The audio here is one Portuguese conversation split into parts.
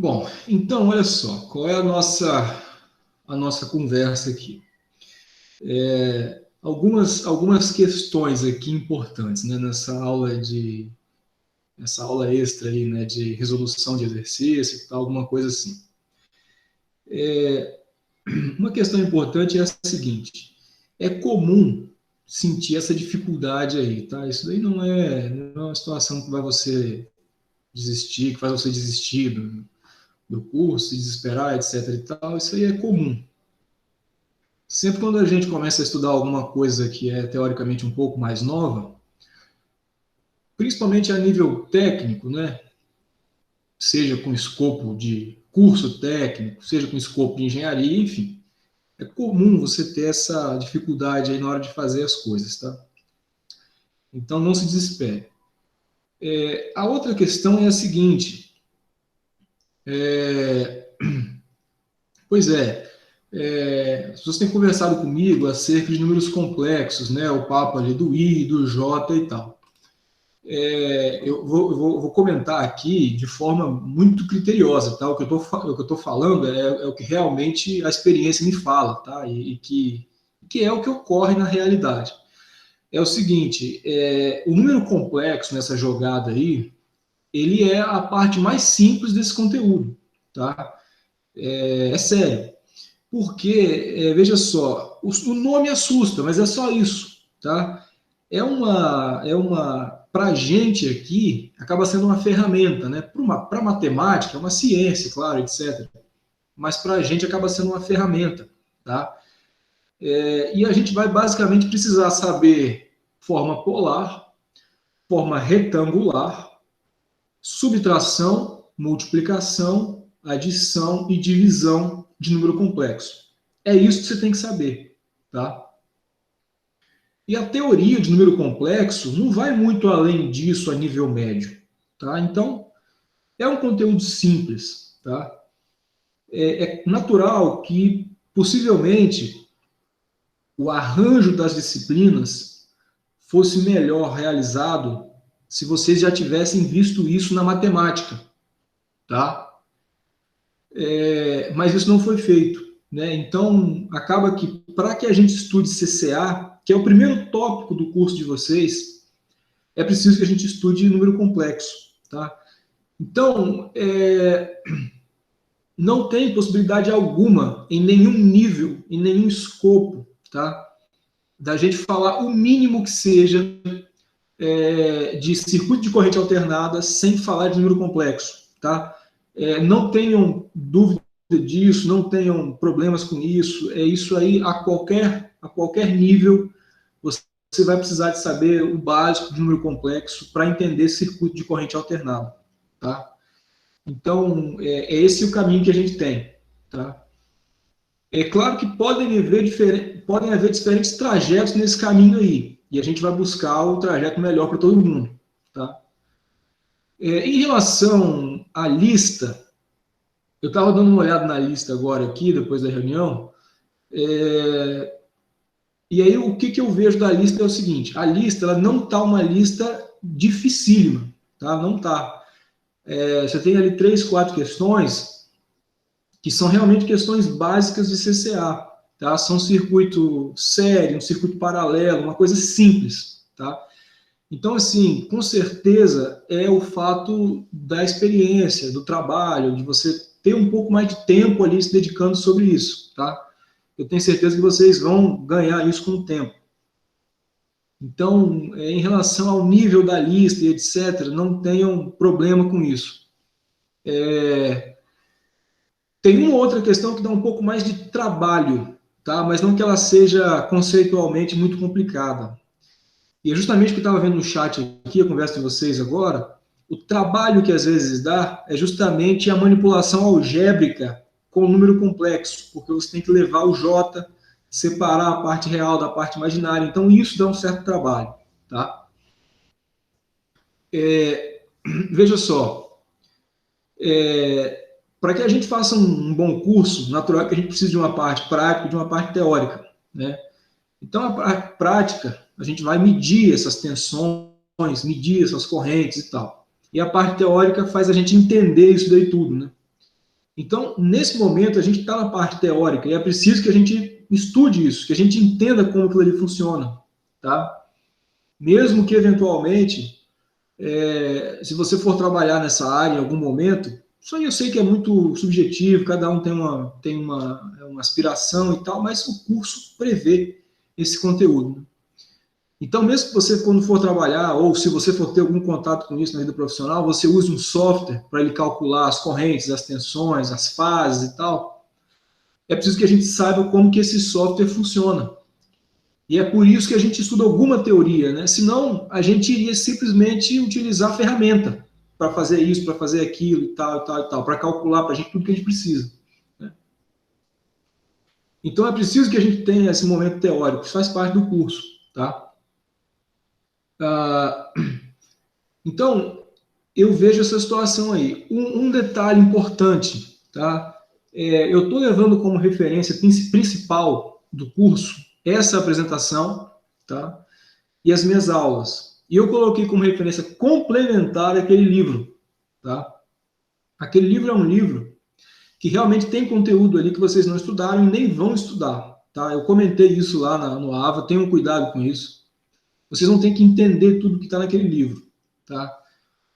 Bom, então, olha só, qual é a nossa conversa aqui? Algumas questões aqui importantes, né, nessa aula extra aí, né, de resolução de exercício e tal, alguma coisa assim. Uma questão importante é a seguinte: é comum sentir essa dificuldade aí, tá? Isso daí não é uma situação que vai você desistir, que faz você desistir do curso, se desesperar, etc e tal. Isso aí é comum. Sempre quando a gente começa a estudar alguma coisa que é teoricamente um pouco mais nova, principalmente a nível técnico, né? Seja com escopo de curso técnico, seja com escopo de engenharia, enfim, é comum você ter essa dificuldade aí na hora de fazer as coisas, tá? Então não se desespere. A outra questão é a seguinte: é, pois as pessoas têm conversado comigo acerca de números complexos, né? O papo ali do I, do J e tal. Eu vou comentar aqui de forma muito criteriosa, tá? O que eu tô falando é o que realmente a experiência me fala, tá? E que é o que ocorre na realidade. É o seguinte, o número complexo nessa jogada aí, ele é a parte mais simples desse conteúdo, tá? É sério. Porque, veja só, o nome assusta, mas é só isso, tá? Para a gente aqui, acaba sendo uma ferramenta, né? Para matemática, é uma ciência, claro, etc. Mas para a gente acaba sendo uma ferramenta, tá? E a gente vai basicamente precisar saber forma polar, forma retangular, subtração, multiplicação, adição e divisão de número complexo. É isso que você tem que saber, tá? E a teoria de número complexo não vai muito além disso a nível médio, tá? Então, é um conteúdo simples, tá? É natural que, possivelmente, o arranjo das disciplinas fosse melhor realizado se vocês já tivessem visto isso na matemática, tá? Mas isso não foi feito, né? Então, acaba que, para que a gente estude CCA, que é o primeiro tópico do curso de vocês, é preciso que a gente estude número complexo, tá? Então, não tem possibilidade alguma, em nenhum nível, em nenhum escopo, tá? Da gente falar o mínimo que seja de circuito de corrente alternada sem falar de número complexo, tá? Não tenham dúvida disso, não tenham problemas com isso. É isso aí a qualquer nível você vai precisar de saber o básico de número complexo para entender circuito de corrente alternada, tá? Então é esse o caminho que a gente tem, tá? É claro que podem haver diferentes trajetos nesse caminho aí, e a gente vai buscar o trajeto melhor para todo mundo, tá? Em relação à lista, eu estava dando uma olhada na lista agora aqui, depois da reunião, e aí o que eu vejo da lista é o seguinte: a lista ela não está uma lista dificílima, tá? Não está. Você tem ali 3, 4 questões que são realmente questões básicas de CCA, tá? São um circuito sério, um circuito paralelo, uma coisa simples, tá? Então, assim, com certeza é o fato da experiência, do trabalho, de você ter um pouco mais de tempo ali se dedicando sobre isso, tá? Eu tenho certeza que vocês vão ganhar isso com o tempo. Então, em relação ao nível da lista e etc., não tenham problema com isso. Tem uma outra questão que dá um pouco mais de trabalho, tá? Mas não que ela seja conceitualmente muito complicada. E é justamente o que eu estava vendo no chat aqui, a conversa de vocês agora, o trabalho que às vezes dá é justamente a manipulação algébrica com o número complexo, porque você tem que levar o J, separar a parte real da parte imaginária. Então, isso dá um certo trabalho, tá? Veja só, para que a gente faça um bom curso, natural que a gente precisa de uma parte prática e de uma parte teórica, né? Então, a parte prática, a gente vai medir essas tensões, medir essas correntes e tal. E a parte teórica faz a gente entender isso daí tudo, né? Então, nesse momento, a gente está na parte teórica e é preciso que a gente estude isso, que a gente entenda como aquilo ali funciona, tá? Mesmo que, eventualmente, se você for trabalhar nessa área em algum momento, isso aí eu sei que é muito subjetivo, cada um tem uma aspiração e tal, mas o curso prevê esse conteúdo. Então, mesmo que você, quando for trabalhar, ou se você for ter algum contato com isso na vida profissional, você use um software para ele calcular as correntes, as tensões, as fases e tal, é preciso que a gente saiba como que esse software funciona. E é por isso que a gente estuda alguma teoria, né? Senão, a gente iria simplesmente utilizar a ferramenta para fazer isso, para fazer aquilo e tal, e tal, e tal, para calcular para a gente tudo que a gente precisa. Né? Então, é preciso que a gente tenha esse momento teórico, isso faz parte do curso, tá? Então, eu vejo essa situação aí. Um detalhe importante, tá? Eu estou levando como referência principal do curso essa apresentação, tá? E as minhas aulas. E eu coloquei como referência complementar aquele livro, tá? Aquele livro é um livro que realmente tem conteúdo ali que vocês não estudaram e nem vão estudar, tá? Eu comentei isso lá no AVA, tenham cuidado com isso. Vocês não têm que entender tudo que está naquele livro, tá?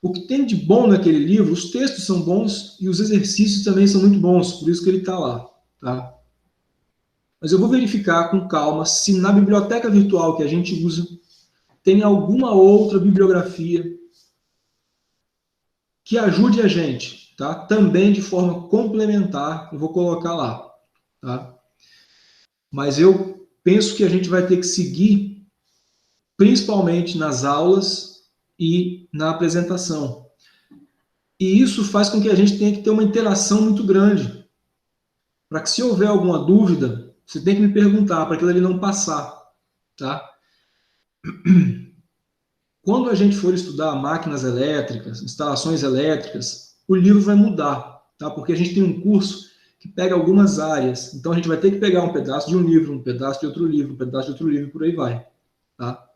O que tem de bom naquele livro, os textos são bons e os exercícios também são muito bons, por isso que ele está lá, tá? Mas eu vou verificar com calma se na biblioteca virtual que a gente usa tem alguma outra bibliografia que ajude a gente, tá? Também de forma complementar, eu vou colocar lá, tá? Mas eu penso que a gente vai ter que seguir principalmente nas aulas e na apresentação. E isso faz com que a gente tenha que ter uma interação muito grande, para que se houver alguma dúvida, você tem que me perguntar, para aquilo ali não passar, tá? Quando a gente for estudar máquinas elétricas, instalações elétricas, o livro vai mudar, tá? Porque a gente tem um curso que pega algumas áreas, então a gente vai ter que pegar um pedaço de um livro, um pedaço de outro livro, um pedaço de outro livro, por aí vai, tá?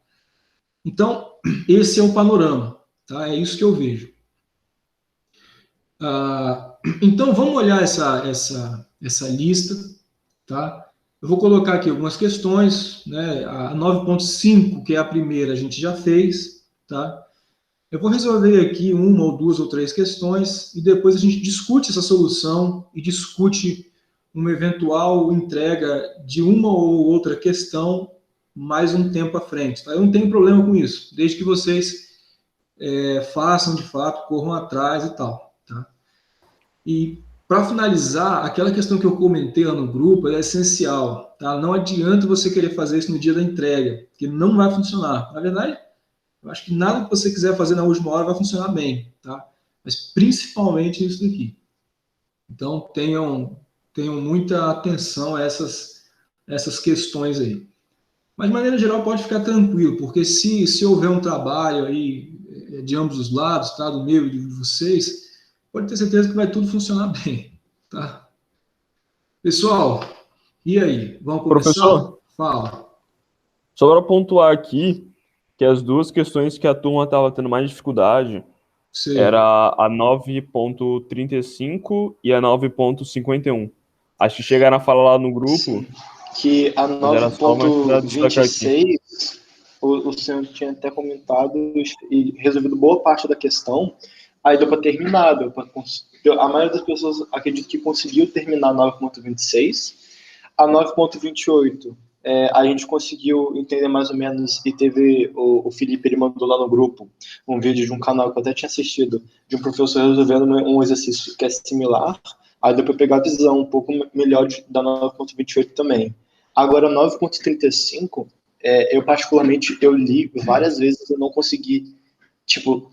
Então, esse é o panorama, tá? É isso que eu vejo. Então, vamos olhar essa lista, tá? Eu vou colocar aqui algumas questões, né? A 9.5, que é a primeira, a gente já fez, tá? Eu vou resolver aqui uma ou duas ou três questões e depois a gente discute essa solução e discute uma eventual entrega de uma ou outra questão mais um tempo à frente, tá? Eu não tenho problema com isso, desde que vocês façam de fato, corram atrás e tal, tá? E para finalizar, aquela questão que eu comentei lá no grupo, é essencial, tá? Não adianta você querer fazer isso no dia da entrega, porque não vai funcionar. Na verdade, eu acho que nada que você quiser fazer na última hora vai funcionar bem, tá? Mas principalmente isso daqui. Então, tenham muita atenção a essas questões aí. Mas, de maneira geral, pode ficar tranquilo, porque se houver um trabalho aí de ambos os lados, tá? Do meu e de vocês, pode ter certeza que vai tudo funcionar bem, tá? Pessoal, e aí? Vamos começar? Professor, Fala. só para pontuar aqui que as duas questões que a turma estava tendo mais dificuldade Sei. era a 9.35 e a 9.51. Acho que chegaram a falar lá no grupo, Sim. Que a mas era só mais para destacar aqui. 9.26, o senhor tinha até comentado e resolvido boa parte da questão, aí deu para terminar. A maioria das pessoas acredito que conseguiu terminar a 9.26. A 9.28, a gente conseguiu entender mais ou menos, e teve o Felipe, ele mandou lá no grupo um vídeo de um canal que eu até tinha assistido, de um professor resolvendo um exercício que é similar. Aí deu para pegar a visão um pouco melhor da 9.28 também. Agora, 9.35, eu particularmente, eu li várias vezes e eu não consegui,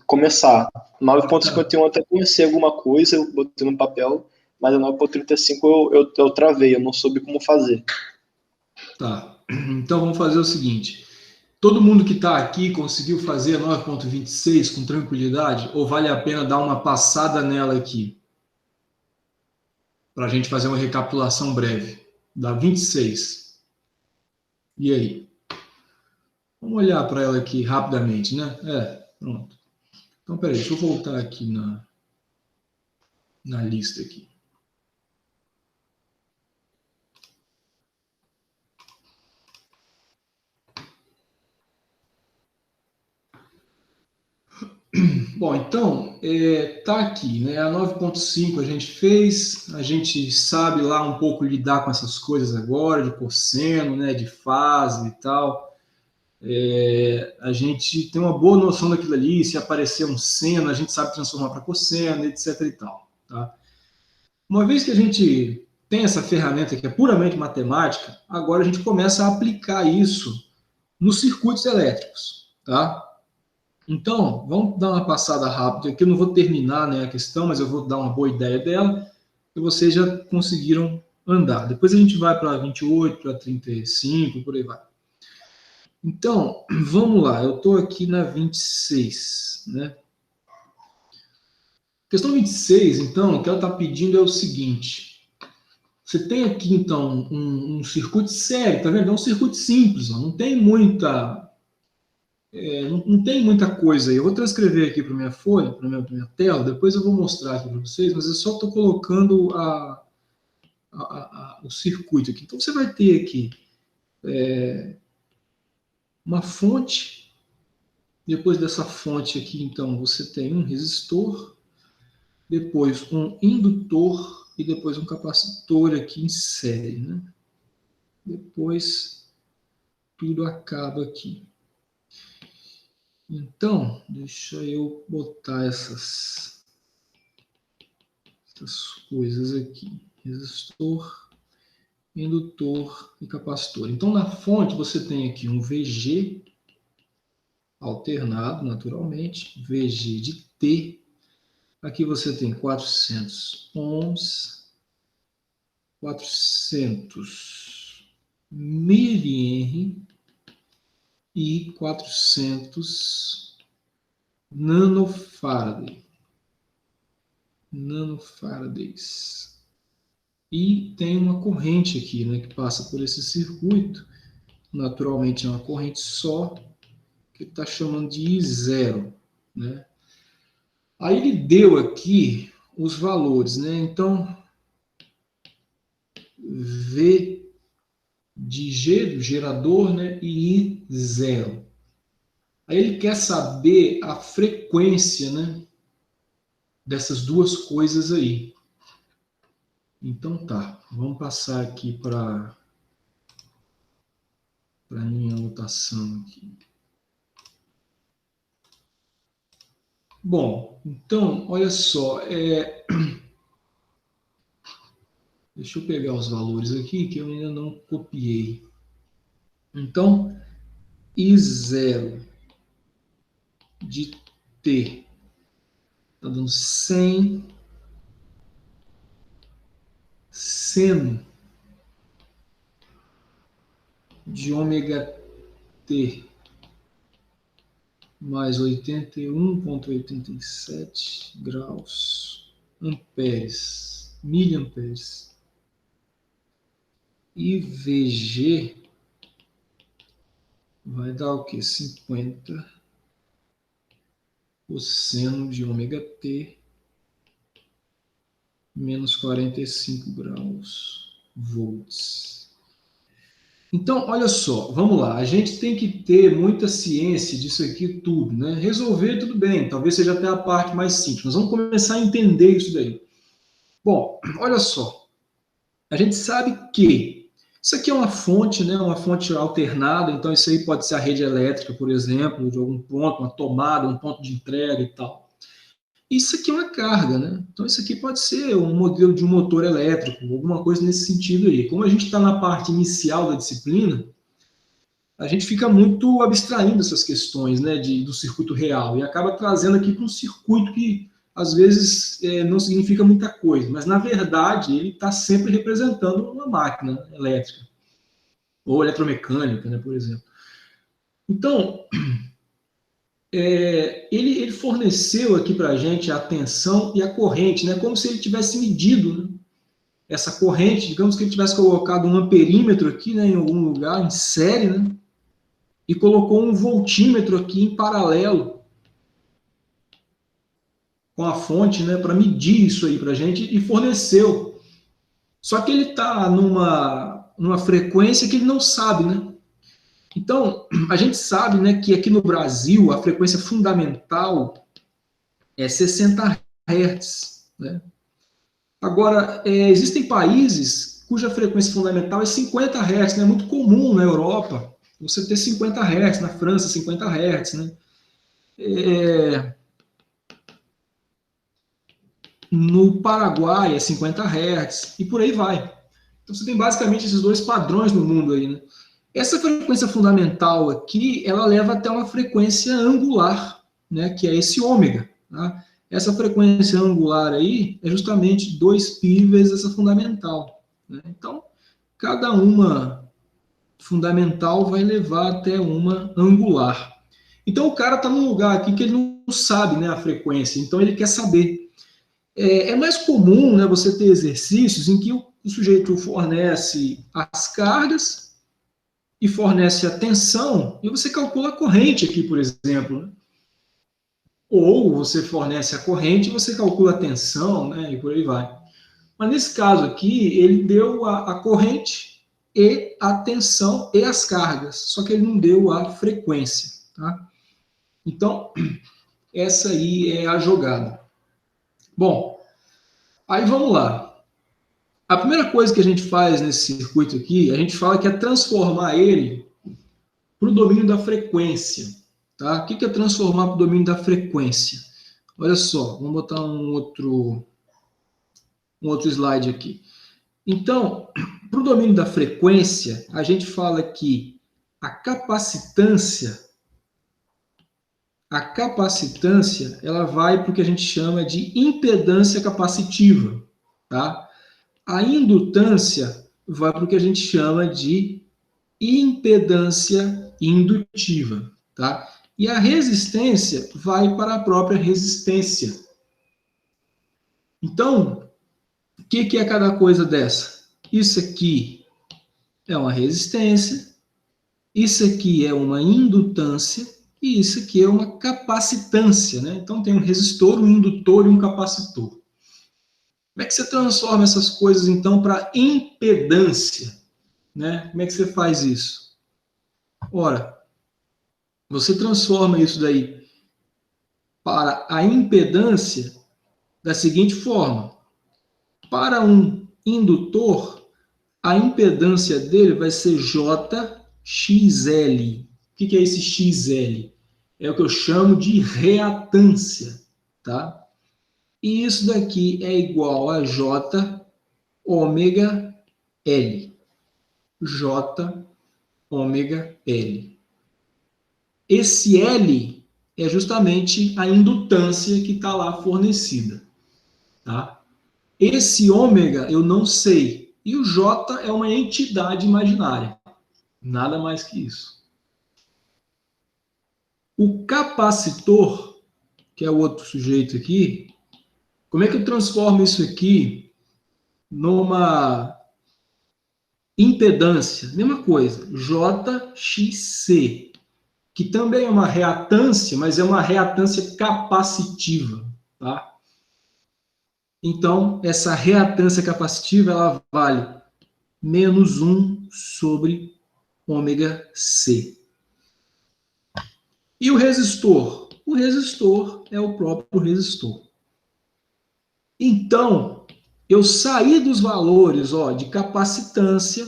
começar. 9.51 até comecei alguma coisa, eu botei no papel, mas a 9.35 eu travei, eu não soube como fazer. Tá. Então vamos fazer o seguinte. Todo mundo que está aqui conseguiu fazer a 9.26 com tranquilidade? Ou vale a pena dar uma passada nela aqui? Para a gente fazer uma recapitulação breve. Da 26. E aí? Vamos olhar para ela aqui rapidamente, né? Pronto. Então, peraí, deixa eu voltar aqui na lista aqui. Bom, então, tá aqui, né? A 9.5 a gente fez, a gente sabe lá um pouco lidar com essas coisas agora, de cosseno, né? De fase e tal. A gente tem uma boa noção daquilo ali, se aparecer um seno, a gente sabe transformar para cosseno, etc e tal, tá? Uma vez que a gente tem essa ferramenta que é puramente matemática, agora a gente começa a aplicar isso nos circuitos elétricos, tá? Então, vamos dar uma passada rápida aqui. Eu não vou terminar, né, a questão, mas eu vou dar uma boa ideia dela, e vocês já conseguiram andar. Depois a gente vai para 28, para 35, por aí vai. Então, vamos lá. Eu estou aqui na 26, né? Questão 26, então, o que ela está pedindo é o seguinte. Você tem aqui, então, um circuito sério, tá vendo? É um circuito simples, ó, não tem muita... não tem muita coisa aí. Eu vou transcrever aqui para minha folha, para minha tela, depois eu vou mostrar aqui para vocês, mas eu só estou colocando o circuito aqui. Então, você vai ter aqui uma fonte. Depois dessa fonte aqui, então, você tem um resistor, depois um indutor e depois um capacitor aqui em série, né? Depois, tudo acaba aqui. Então, deixa eu botar essas coisas aqui. Resistor, indutor e capacitor. Então, na fonte, você tem aqui um VG alternado, naturalmente, VG de T. Aqui você tem 400 ohms, 400 milihenry e 400 nanofarads. E tem uma corrente aqui, né, que passa por esse circuito. Naturalmente é uma corrente só, que ele está chamando de I0, né? Aí ele deu aqui os valores, né? Então, V de G, do gerador, né? E I0. Aí ele quer saber a frequência, né? Dessas duas coisas aí. Então tá, vamos passar aqui para minha anotação aqui. Bom, então, olha só, deixa eu pegar os valores aqui que eu ainda não copiei. Então, I0 de T está dando 100 seno de ômega T mais 81,87 graus amperes, miliamperes. E VG vai dar o quê? 50 o seno de ômega T menos 45 graus volts. Então, olha só, vamos lá. A gente tem que ter muita ciência disso aqui tudo, né? Resolver tudo bem, talvez seja até a parte mais simples. Nós vamos começar a entender isso daí. Bom, olha só. A gente sabe que isso aqui é uma fonte, né? Uma fonte alternada, então isso aí pode ser a rede elétrica, por exemplo, de algum ponto, uma tomada, um ponto de entrega e tal. Isso aqui é uma carga, né? Então isso aqui pode ser um modelo de um motor elétrico, alguma coisa nesse sentido aí. Como a gente está na parte inicial da disciplina, a gente fica muito abstraindo essas questões, né, do circuito real e acaba trazendo aqui para um circuito que às vezes não significa muita coisa, mas na verdade ele está sempre representando uma máquina elétrica ou eletromecânica, né, por exemplo. Então, ele forneceu aqui para a gente a tensão e a corrente, né, como se ele tivesse medido, né, essa corrente, digamos que ele tivesse colocado um amperímetro aqui, né, em algum lugar, em série, né, e colocou um voltímetro aqui em paralelo com a fonte, né, para medir isso aí para a gente e forneceu. Só que ele está numa frequência que ele não sabe, né? Então, a gente sabe, né, que aqui no Brasil a frequência fundamental é 60 Hz. Né? Agora, existem países cuja frequência fundamental é 50 Hz, né? É muito comum na Europa você ter 50 Hz, na França 50 Hz, né? No Paraguai é 50 Hz, e por aí vai. Então você tem basicamente esses dois padrões no mundo aí, né? Essa frequência fundamental aqui, ela leva até uma frequência angular, né? Que é esse ômega, tá? Essa frequência angular aí é justamente 2π vezes essa fundamental, né? Então, cada uma fundamental vai levar até uma angular. Então o cara está num lugar aqui que ele não sabe, né, a frequência, então ele quer saber. É mais comum, né, você ter exercícios em que o sujeito fornece as cargas e fornece a tensão, e você calcula a corrente aqui, por exemplo. Né? Ou você fornece a corrente e você calcula a tensão, né, e por aí vai. Mas nesse caso aqui, ele deu a corrente e a tensão e as cargas, só que ele não deu a frequência. Tá? Então, essa aí é a jogada. Bom, aí vamos lá. A primeira coisa que a gente faz nesse circuito aqui, a gente fala que é transformar ele para o domínio da frequência. Tá? O que é transformar para o domínio da frequência? Olha só, vamos botar um outro slide aqui. Então, para o domínio da frequência, a gente fala que a capacitância, ela vai para o que a gente chama de impedância capacitiva, tá? A indutância vai para o que a gente chama de impedância indutiva, tá? E a resistência vai para a própria resistência. Então, o que é cada coisa dessa? Isso aqui é uma resistência, isso aqui é uma indutância e isso aqui é uma capacitância, né? Então tem um resistor, um indutor e um capacitor. Como é que você transforma essas coisas então para impedância, né? Como é que você faz isso? Ora, você transforma isso daí para a impedância da seguinte forma: para um indutor, a impedância dele vai ser JXL. O que é esse XL? É o que eu chamo de reatância, tá? E isso daqui é igual a J ômega L. J ômega L. Esse L é justamente a indutância que está lá fornecida, tá? Esse ômega eu não sei. E o J é uma entidade imaginária. Nada mais que isso. O capacitor, que é o outro sujeito aqui, como é que eu transformo isso aqui numa impedância? Mesma coisa, JXC, que também é uma reatância, mas é uma reatância capacitiva, tá? Então, essa reatância capacitiva, ela vale menos 1 sobre ômega C. E o resistor? O resistor é o próprio resistor. Então, eu saí dos valores de capacitância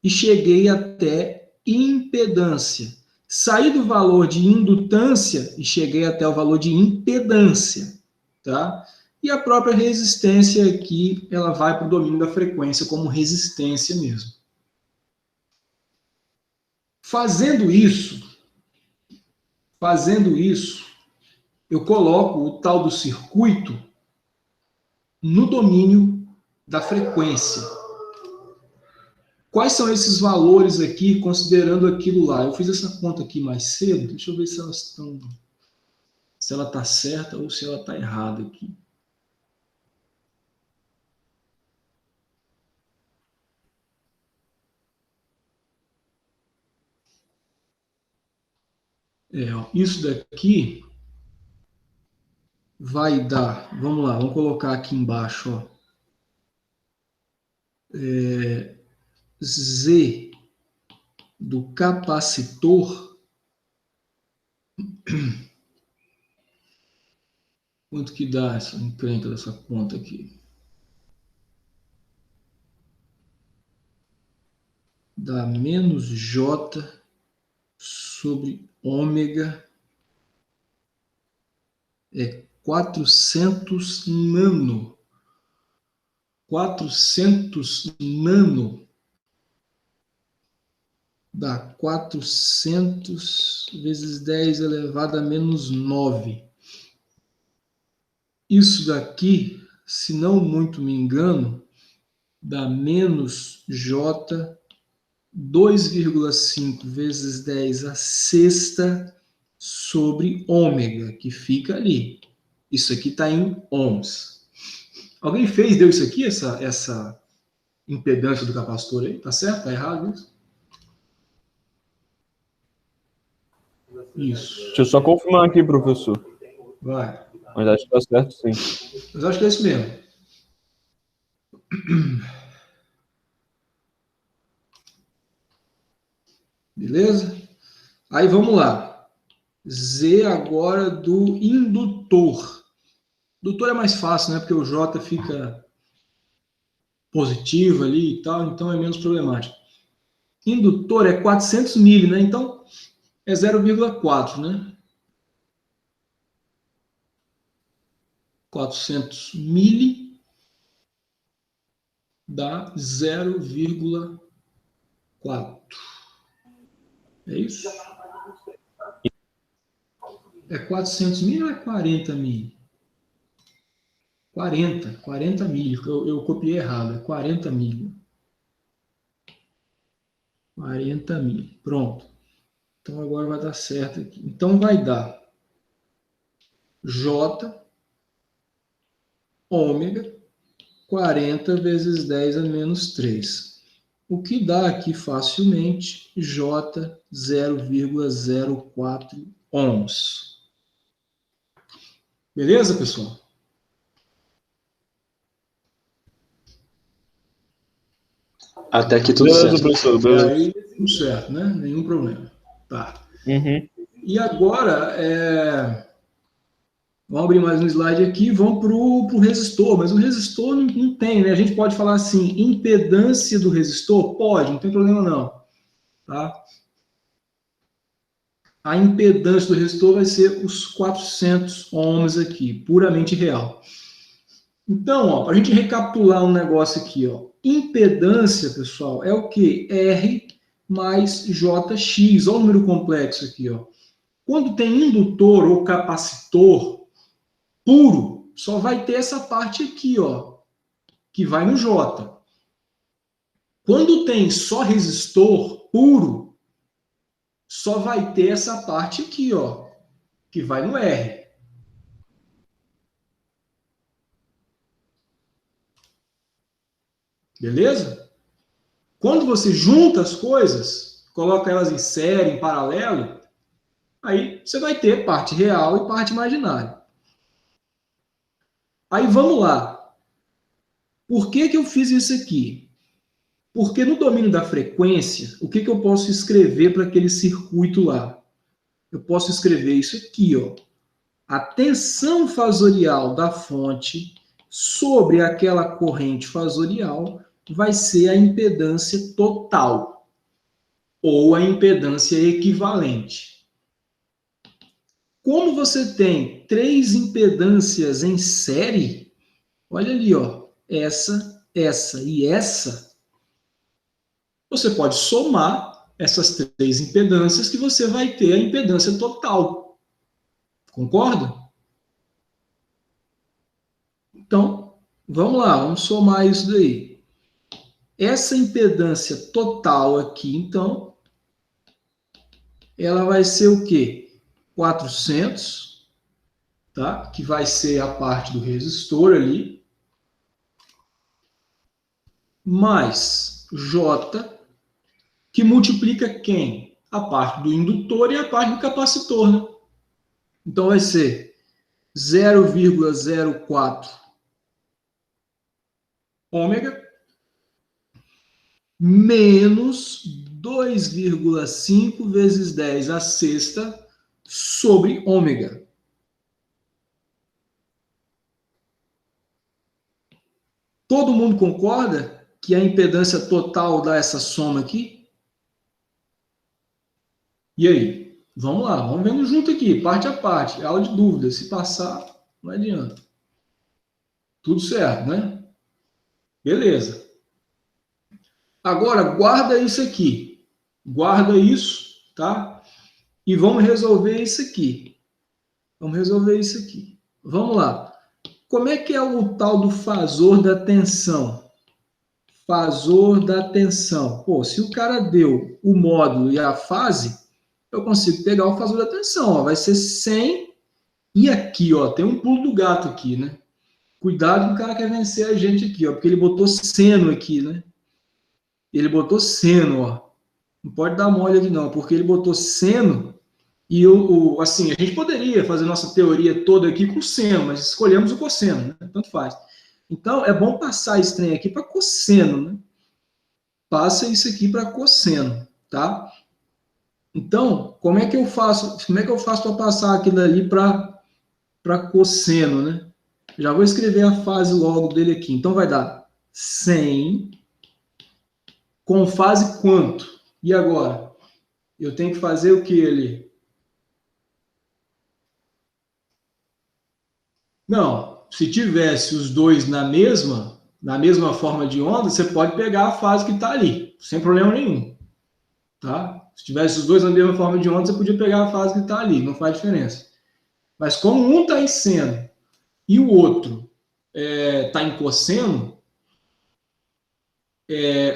e cheguei até impedância. Saí do valor de indutância e cheguei até o valor de impedância. Tá? E a própria resistência aqui, ela vai para o domínio da frequência como resistência mesmo. Fazendo isso, eu coloco o tal do circuito no domínio da frequência. Quais são esses valores aqui, considerando aquilo lá? Eu fiz essa conta aqui mais cedo, deixa eu ver se elas estão, se ela está certa ou se ela está errada aqui. Isso daqui vai dar, vamos lá, vamos colocar aqui embaixo, Z do capacitor Quanto que dá essa encrenca dessa conta aqui? Dá menos J sobre ômega é 400 nano. 400 nano dá 400 vezes 10 elevado a menos 9. Isso daqui, se não muito me engano, dá menos J 2,5 vezes 10 a sexta sobre ômega, que fica ali. Isso aqui está em ohms. Alguém deu isso aqui, essa impedância do capacitor aí? Tá certo? Tá errado isso? Isso. Deixa eu só confirmar aqui, professor. Vai. Mas acho que tá certo, sim. Mas acho que é isso mesmo. Beleza? Aí vamos lá. Z agora do indutor. Indutor é mais fácil, né? Porque o J fica positivo ali e tal, então é menos problemático. Indutor é 400 mili, né? Então é 0,4, né? 400 mili dá 0,4. É isso? É 400 mil ou é 40 mil? 40 mil. Eu copiei errado. É 40 mil. 40 mil. Pronto. Então agora vai dar certo aqui. Então vai dar J ômega 40 vezes 10 a menos 3. O que dá aqui facilmente J 0,04 ohms. Beleza, pessoal? Até aqui tudo Beleza, certo. professor. Beleza. Aí, tudo certo, né? Nenhum problema. Tá. Uhum. E agora, vamos abrir mais um slide aqui, vamos para o resistor, mas o resistor não tem, né? A gente pode falar assim, impedância do resistor? Pode, não tem problema não. Tá? A impedância do resistor vai ser os 400 ohms aqui, puramente real. Então, para a gente recapitular um negócio aqui, ó, impedância, pessoal, é o quê? R mais JX, olha o número complexo aqui, ó. Quando tem indutor ou capacitor puro, só vai ter essa parte aqui, ó, que vai no J. Quando tem só resistor puro, só vai ter essa parte aqui, ó, que vai no R. Beleza? Quando você junta as coisas, coloca elas em série, em paralelo, aí você vai ter parte real e parte imaginária. Aí vamos lá. Por que eu fiz isso aqui? Porque no domínio da frequência, o que eu posso escrever para aquele circuito lá? Eu posso escrever isso aqui, ó. A tensão fasorial da fonte sobre aquela corrente fasorial vai ser a impedância total ou a impedância equivalente. Como você tem 3 impedâncias em série, olha ali, ó, essa e essa, você pode somar essas 3 impedâncias que você vai ter a impedância total. Concorda? Então, vamos lá, vamos somar isso daí. Essa impedância total aqui, então, ela vai ser o quê? 400, tá? Que vai ser a parte do resistor ali, mais J, que multiplica quem? A parte do indutor e a parte do capacitor, né? Então vai ser 0,04 ômega menos 2,5 vezes 10 a sexta sobre ômega. Todo mundo concorda que a impedância total dá essa soma aqui? E aí? Vamos lá, vamos vendo junto aqui, parte a parte. Aula de dúvida, se passar, não adianta. Tudo certo, né? Beleza. Agora, guarda isso aqui. Guarda isso, tá? E vamos resolver isso aqui. Vamos resolver isso aqui. Vamos lá. Como é que é o tal do fasor da tensão? Fasor da tensão. Pô, se o cara deu o módulo e a fase, eu consigo pegar o fasor da tensão. Ó, vai ser 100. E aqui, ó, tem um pulo do gato aqui, né? Cuidado que o cara quer vencer a gente aqui, ó, porque ele botou seno aqui, né? Ele botou seno, ó. Não pode dar mole aqui não, porque ele botou seno e assim, a gente poderia fazer nossa teoria toda aqui com seno, mas escolhemos o cosseno, né? Tanto faz. Então, é bom passar esse trem aqui para cosseno, né? Passa isso aqui para cosseno, tá? Então, como é que eu faço para passar aquilo ali para cosseno, né? Já vou escrever a fase logo dele aqui. Então, vai dar 100 com fase quanto? E agora? Eu tenho que fazer o que ali? Não, se tivesse os dois na mesma forma de onda, você pode pegar a fase que está ali, sem problema nenhum. Tá? Se tivesse os dois na mesma forma de onda, você podia pegar a fase que está ali, não faz diferença. Mas como um está em seno e o outro está em cosseno,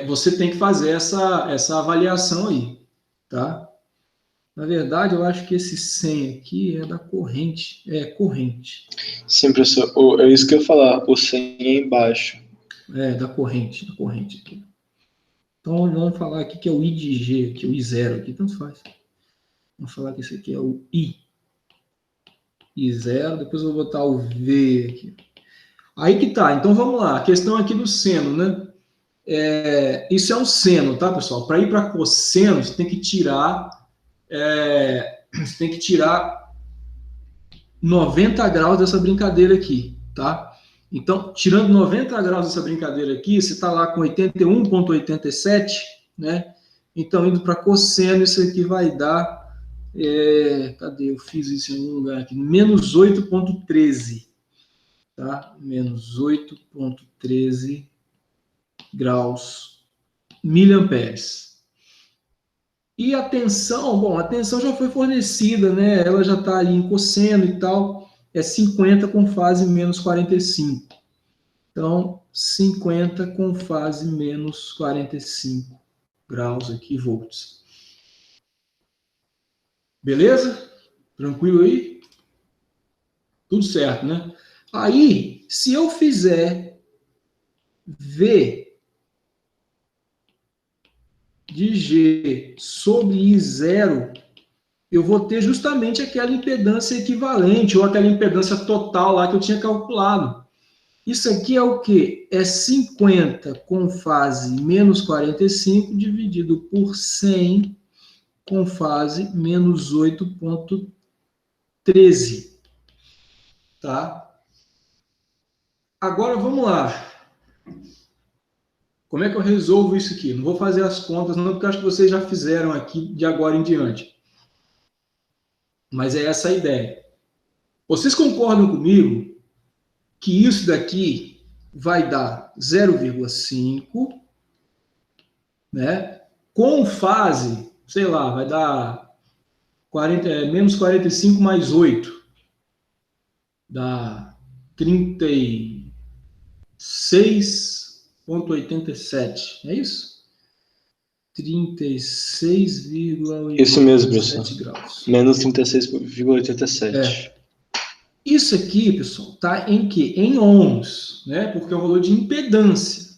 você tem que fazer essa avaliação aí. Tá? Na verdade, eu acho que esse 100 aqui é da corrente. É corrente. Sim, professor. É isso que eu ia falar. O 100 é embaixo. Da corrente aqui. Então, vamos falar aqui que é o I de G, aqui, o I0 aqui, tanto faz. Vamos falar que esse aqui é o I. I0, depois eu vou botar o V aqui. Aí que tá, então vamos lá. A questão aqui do seno, né? Isso é um seno, tá, pessoal? Para ir para cosseno, você tem que tirar 90 graus dessa brincadeira aqui, tá? Então, tirando 90 graus dessa brincadeira aqui, você está lá com 81,87, né? Então, indo para cosseno, isso aqui vai dar... cadê? Eu fiz isso em algum lugar aqui. Menos 8,13, tá? Menos 8,13 graus miliamperes. E a tensão, bom, a tensão já foi fornecida, né? Ela já está ali em cosseno e tal, é 50 com fase menos 45. Então, 50 com fase menos 45 graus aqui, volts. Beleza? Tranquilo aí? Tudo certo, né? Aí, se eu fizer V de G sobre I0, eu vou ter justamente aquela impedância equivalente, ou aquela impedância total lá que eu tinha calculado. Isso aqui é o quê? É 50 com fase menos 45 dividido por 100 com fase menos 8,13. Tá? Agora, vamos lá. Como é que eu resolvo isso aqui? Não vou fazer as contas, não, porque eu acho que vocês já fizeram aqui de agora em diante. Mas é essa a ideia. Vocês concordam comigo que isso daqui vai dar 0,5, né? Com fase, sei lá, vai dar menos 45 mais 8. Dá 36,87. É isso? 36,87 Isso mesmo, professor. graus. Menos 36,87. Isso aqui, pessoal, está em quê? Em ohms, né? Porque é o valor de impedância.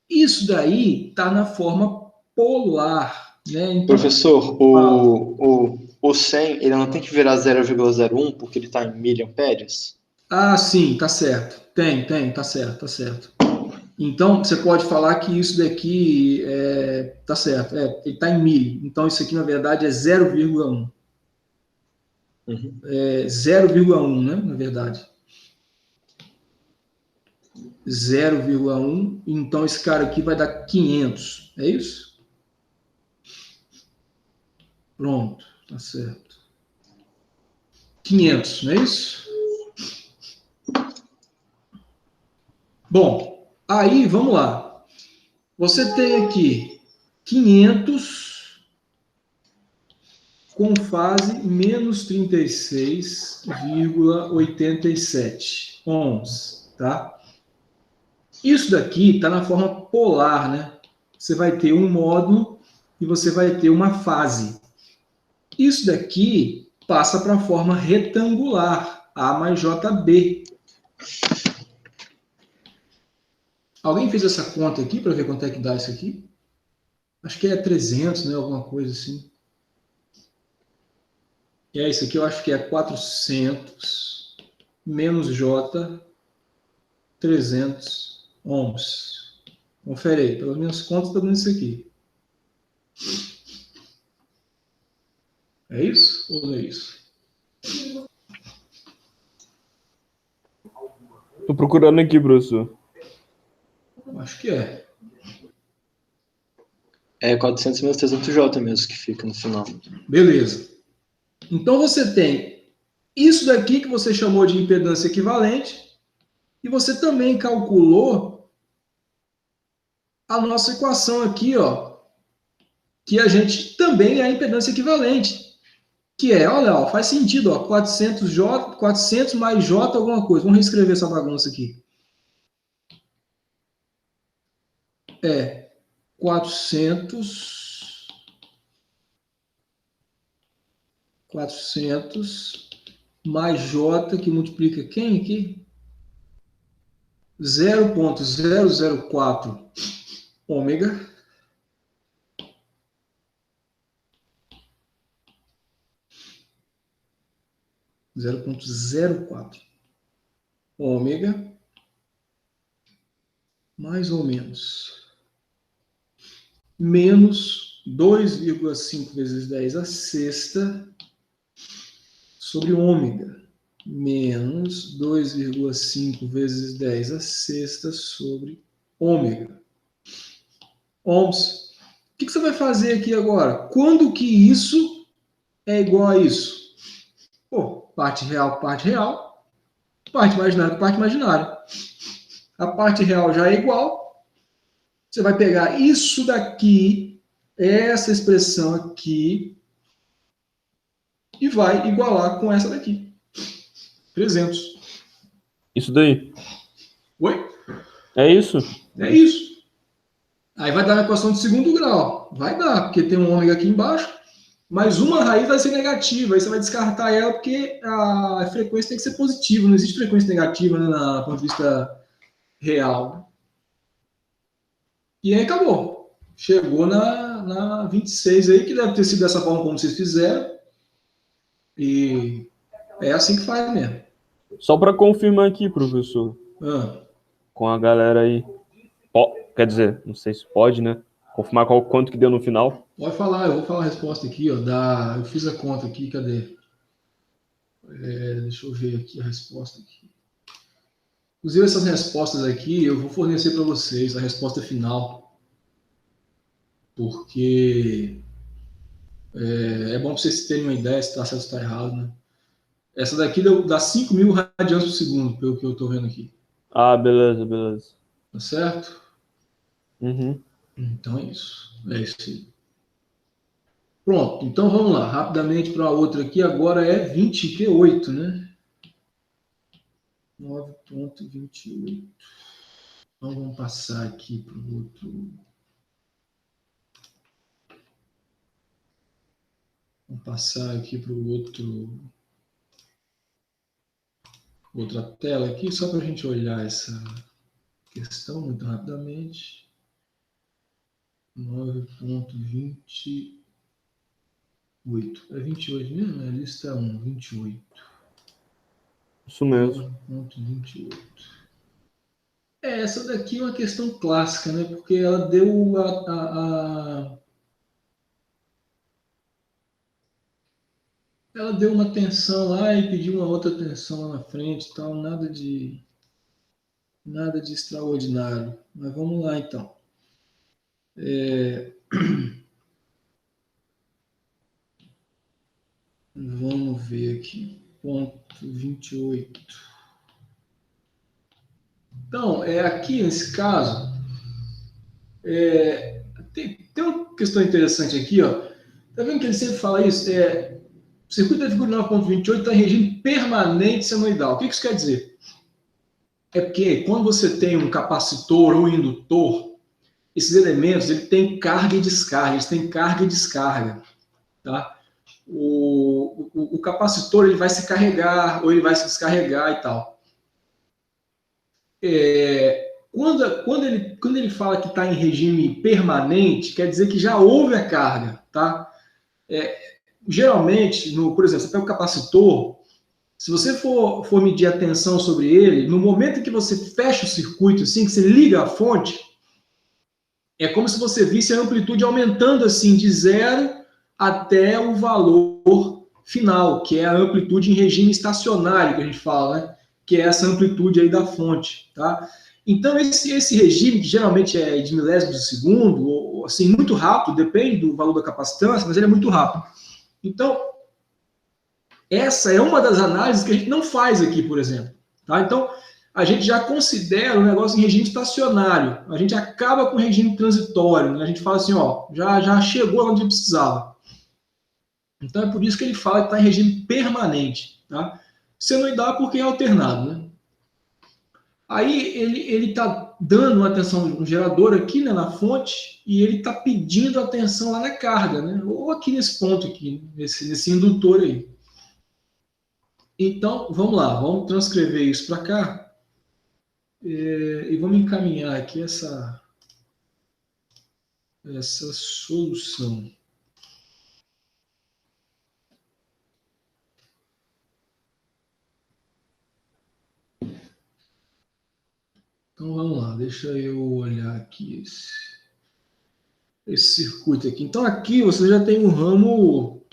Isso daí está na forma polar, né? Então, professor, o 100, ele não tem que virar 0,01 porque ele está em miliamperes? Ah, sim, tá certo. Tá certo. Então, você pode falar que isso daqui tá certo, ele está em milho. Então, isso aqui, na verdade, é 0,1. 0,1, né, na verdade. 0,1. Então, esse cara aqui vai dar 500. É isso? Pronto, tá certo. 500, não é isso? Bom, aí, vamos lá. Você tem aqui 500 com fase menos 36,87 ohms, tá? Isso daqui está na forma polar, né? Você vai ter um módulo e você vai ter uma fase. Isso daqui passa para a forma retangular, A mais JB. Alguém fez essa conta aqui para ver quanto é que dá isso aqui? Acho que é 300, né? Alguma coisa assim. E é isso aqui, eu acho que é 400 menos J, 300 ohms. Confere aí, pelas minhas contas está dando isso aqui. É isso ou não é isso? Tô procurando aqui, professor. Acho que é. É 400 menos 300J mesmo que fica no final. Beleza. Então você tem isso daqui que você chamou de impedância equivalente e você também calculou a nossa equação aqui, ó, que a gente também é a impedância equivalente, que é, olha, ó, faz sentido, ó, 400J, 400 mais J alguma coisa. Vamos reescrever essa bagunça aqui. É 400 mais J, que multiplica quem aqui? 0,004 ômega. 0,04 ômega, mais ou menos, menos 2,5 vezes 10 a sexta sobre ômega, menos 2,5 vezes 10 a sexta sobre ômega. Ohms. O que você vai fazer aqui agora? Quando que isso é igual a isso? Pô, parte real, parte real, parte imaginária, parte imaginária. A parte real já é igual. Você vai pegar isso daqui, essa expressão aqui, e vai igualar com essa daqui. 300. Isso daí. Oi? É isso? É isso. Aí vai dar uma equação de segundo grau. Vai dar, porque tem um ômega aqui embaixo, mas uma raiz vai ser negativa. Aí você vai descartar ela porque a frequência tem que ser positiva. Não existe frequência negativa, né, do ponto de vista real. E aí acabou. Chegou na 26 aí, que deve ter sido dessa forma como vocês fizeram. E é assim que faz mesmo. Só para confirmar aqui, professor, Ah, com a galera aí. Quer dizer, não sei se pode, né? Confirmar quanto que deu no final. pode falar, eu vou falar a resposta aqui, ó. Eu fiz a conta aqui, cadê? Deixa eu ver aqui a resposta aqui. Inclusive, essas respostas aqui eu vou fornecer para vocês, a resposta final, porque é bom para vocês terem uma ideia se está certo ou está errado, né? Essa daqui dá 5.000 radianos por segundo, pelo que eu estou vendo aqui. Ah, beleza, beleza. Tá certo? Uhum. Então é isso. É isso aí. Pronto, então vamos lá, rapidamente para a outra aqui. Agora é 28, né? 9,28. Então vamos passar aqui para o outro. Vamos passar aqui para o outra tela aqui, só para a gente olhar essa questão muito rapidamente. 9,28. É 28 mesmo? É lista 1, 28. Isso mesmo. 9,28. Essa daqui é uma questão clássica, né? Porque ela deu ela deu uma tensão lá e pediu uma outra tensão lá na frente e tal, nada de Nada de extraordinário. Mas vamos lá, então. Vamos ver aqui. Ponto 28. Então, aqui nesse caso, tem uma questão interessante aqui, ó. Tá vendo que ele sempre fala isso? O circuito da figura 9.28 está em regime permanente senoidal. O que isso quer dizer? É porque quando você tem um capacitor ou indutor, esses elementos ele tem carga e descarga, eles têm carga e descarga, tá? O capacitor ele vai se carregar ou ele vai se descarregar e tal. Quando ele fala que está em regime permanente, quer dizer que já houve a carga, tá? Geralmente, por exemplo, você pega o capacitor, se você for medir a tensão sobre ele, no momento em que você fecha o circuito, assim, que você liga a fonte, é como se você visse a amplitude aumentando assim de 0 até o valor final, que é a amplitude em regime estacionário que a gente fala, né? Que é essa amplitude aí da fonte, tá? Então esse regime, que geralmente é de milésimos de segundo, ou assim, muito rápido, depende do valor da capacitância, mas ele é muito rápido. Então, essa é uma das análises que a gente não faz aqui, por exemplo. Tá? Então, a gente já considera o negócio em regime estacionário. A gente acaba com o regime transitório. Né? A gente fala assim, ó, já chegou onde precisava. Então, é por isso que ele fala que está em regime permanente. Tá? Senoidal porque é alternado. Né? Aí, ele está dando atenção no gerador aqui, né, na fonte, e ele está pedindo atenção lá na carga, né? Ou aqui nesse ponto aqui, nesse indutor aí. Então, vamos lá, vamos transcrever isso para cá e vamos encaminhar aqui essa solução. Então, vamos lá, deixa eu olhar aqui esse circuito aqui. Então, aqui você já tem um ramo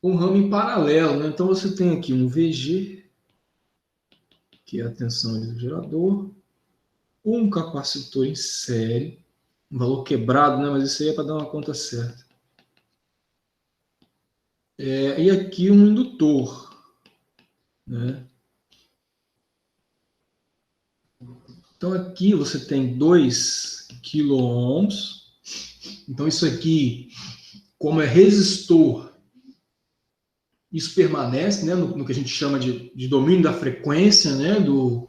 em paralelo, né? Então, você tem aqui um VG, que é a tensão do gerador, um capacitor em série, um valor quebrado, né? Mas isso aí é para dar uma conta certa. E aqui um indutor, né? Então aqui você tem 2 quiloohms. Então isso aqui, como é resistor, isso permanece, né, no que a gente chama de domínio da frequência, né, do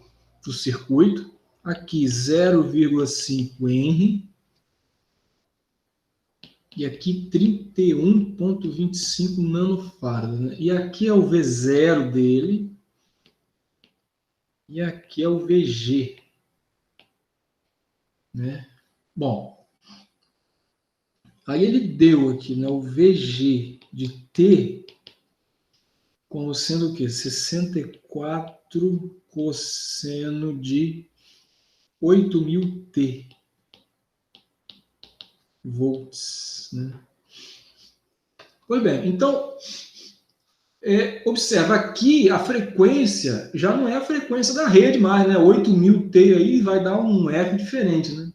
circuito. Aqui 0,5 Henry. E aqui 31,25 nanofarad. Né? E aqui é o V0 dele. E aqui é o VG. Né? Bom, aí ele deu aqui, né, o VG de T como sendo o quê? 64 cosseno de 8.000 T volts. Né? Pois bem, então, observa, aqui a frequência já não é a frequência da rede mais, né? 8.000 T aí vai dar um F diferente, né?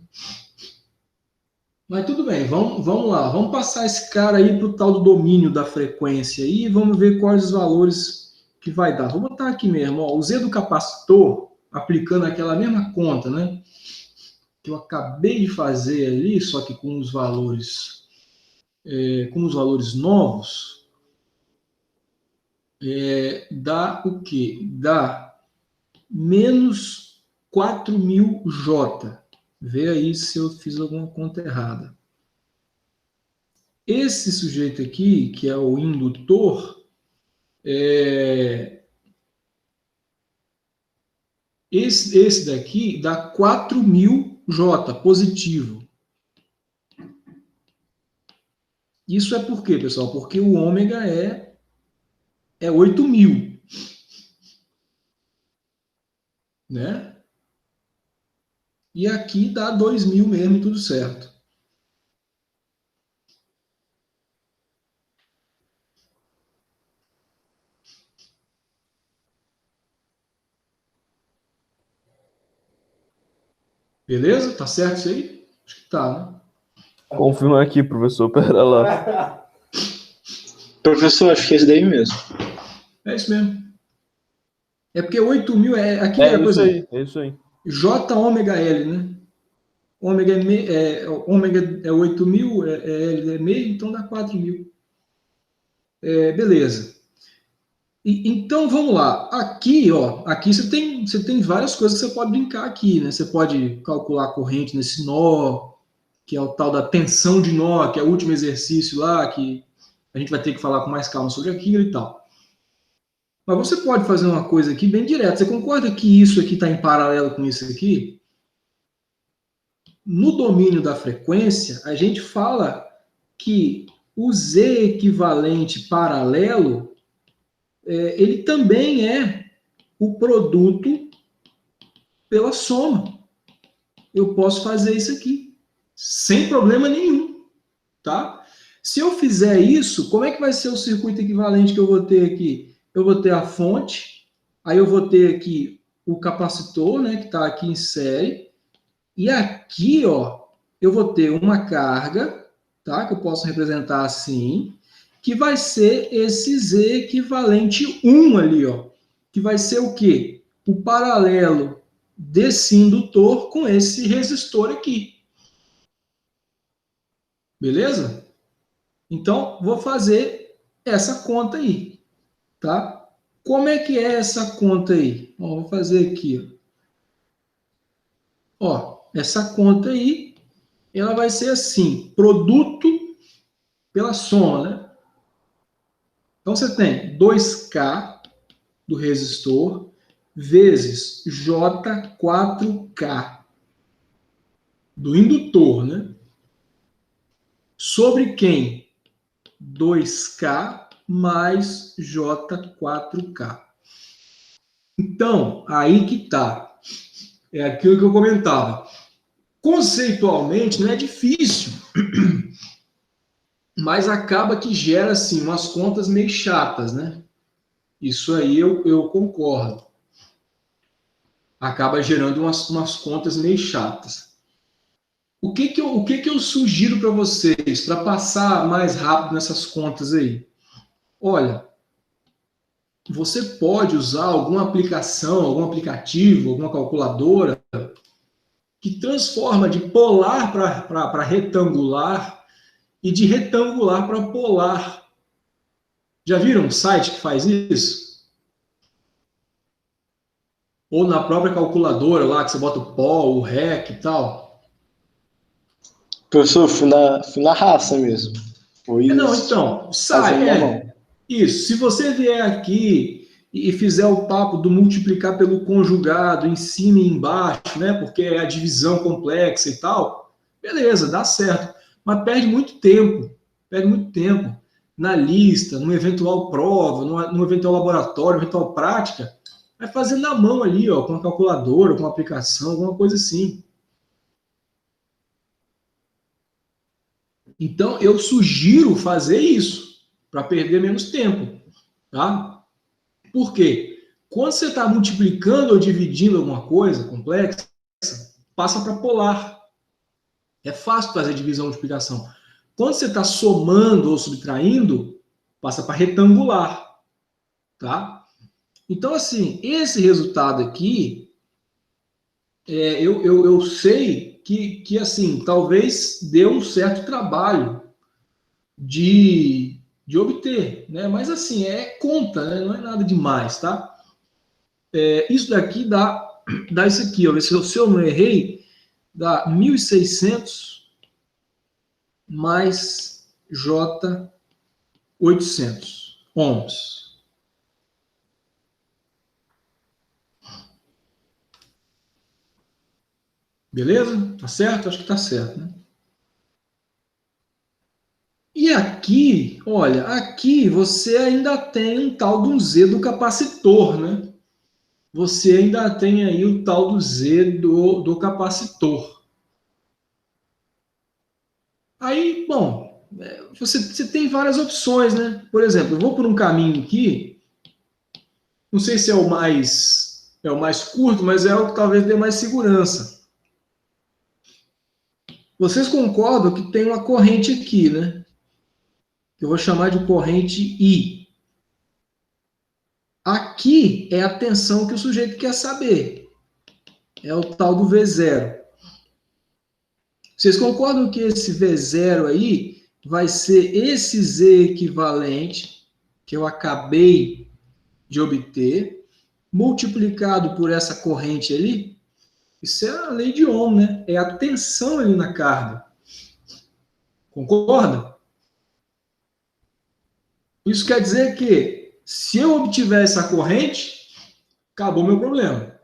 Mas tudo bem, vamos lá. Vamos passar esse cara aí para o tal do domínio da frequência aí e vamos ver quais os valores que vai dar. Vou botar aqui mesmo, ó, o Z do capacitor, aplicando aquela mesma conta, né? Que eu acabei de fazer ali, só que com os valores, novos, dá o quê? Dá menos 4.000 J. Vê aí se eu fiz alguma conta errada. Esse sujeito aqui, que é o indutor, esse daqui dá 4.000 J positivo. Isso é por quê, pessoal? Porque o ômega é 8.000. Né? E aqui dá 2.000 mesmo, tudo certo. Beleza? Tá certo isso aí? Acho que tá, né? Confirma aqui, professor. Pera lá. Professor, acho que é esse daí mesmo. É isso mesmo. É porque 8.000 aqui É por isso exemplo, aí, é isso aí. J ômega L, né? Ômega é 8.000, L é meio, então dá 4.000. Beleza. Então vamos lá. Aqui, ó, aqui você tem várias coisas que você pode brincar aqui, né? Você pode calcular a corrente nesse nó, que é o tal da tensão de nó, que é o último exercício lá, que a gente vai ter que falar com mais calma sobre aquilo e tal. Mas você pode fazer uma coisa aqui bem direta. Você concorda que isso aqui está em paralelo com isso aqui? No domínio da frequência, a gente fala que o Z equivalente paralelo, ele também é o produto pela soma. Eu posso fazer isso aqui, sem problema nenhum, tá? Se eu fizer isso, como é que vai ser o circuito equivalente que eu vou ter aqui? Eu vou ter a fonte, aí eu vou ter aqui o capacitor, né, que está aqui em série, e aqui, ó, eu vou ter uma carga, tá, que eu posso representar assim, que vai ser esse Z equivalente 1 ali, ó, que vai ser o quê? O paralelo desse indutor com esse resistor aqui. Beleza? Então, vou fazer essa conta aí, tá? Como é que é essa conta aí? Ó, vou fazer aqui. Ó, essa conta aí, ela vai ser assim, produto pela soma, né? Então, você tem 2K do resistor vezes J4K do indutor, né? Sobre quem? 2K mais J4K. Então, aí que tá. É aquilo que eu comentava. Conceitualmente, não é difícil, mas acaba que gera, assim, umas contas meio chatas, né? Isso aí eu concordo. Acaba gerando umas contas meio chatas. O que que eu sugiro para vocês, para passar mais rápido nessas contas aí? Olha, você pode usar alguma aplicação, algum aplicativo, alguma calculadora que transforma de polar para retangular e de retangular para polar. Já viram um site que faz isso? Ou na própria calculadora lá, que você bota o pol, o rec e tal. Professor, fui na raça mesmo. Foi Não, então, fazendo sai, na mão. isso. Se você vier aqui e fizer o papo do multiplicar pelo conjugado em cima e embaixo, né? Porque é a divisão complexa e tal, beleza, dá certo. Mas perde muito tempo. Perde muito tempo. Na lista, numa eventual prova, num eventual laboratório, eventual prática, vai fazer na mão ali, ó, com a calculadora, com uma aplicação, alguma coisa assim. Então, eu sugiro fazer isso, para perder menos tempo, tá? Por quê? Quando você está multiplicando ou dividindo alguma coisa complexa, passa para polar. É fácil fazer divisão e multiplicação. Quando você está somando ou subtraindo, passa para retangular, tá? Então, assim, esse resultado aqui, eu sei que, assim, talvez dê um certo trabalho de obter, né? Mas, assim, é conta, né? Não é nada demais, tá? Isso daqui dá isso aqui, ó. Se eu não errei, dá 1.600 mais J800 ohms. Beleza? Tá certo? Acho que tá certo, né? E aqui, olha, aqui você ainda tem um tal do Z do capacitor, né? Você ainda tem aí o tal do Z do capacitor. Aí, bom, você tem várias opções, né? Por exemplo, eu vou por um caminho aqui, não sei se é o mais curto, mas é o que talvez dê mais segurança. Vocês concordam que tem uma corrente aqui, né? Que eu vou chamar de corrente I. Aqui é a tensão que o sujeito quer saber. É o tal do V0. Vocês concordam que esse V0 aí vai ser esse Z equivalente que eu acabei de obter, multiplicado por essa corrente ali? Isso é a lei de Ohm, né? É a tensão ali na carga. Concorda? Isso quer dizer que, se eu obtiver essa corrente, acabou meu problema.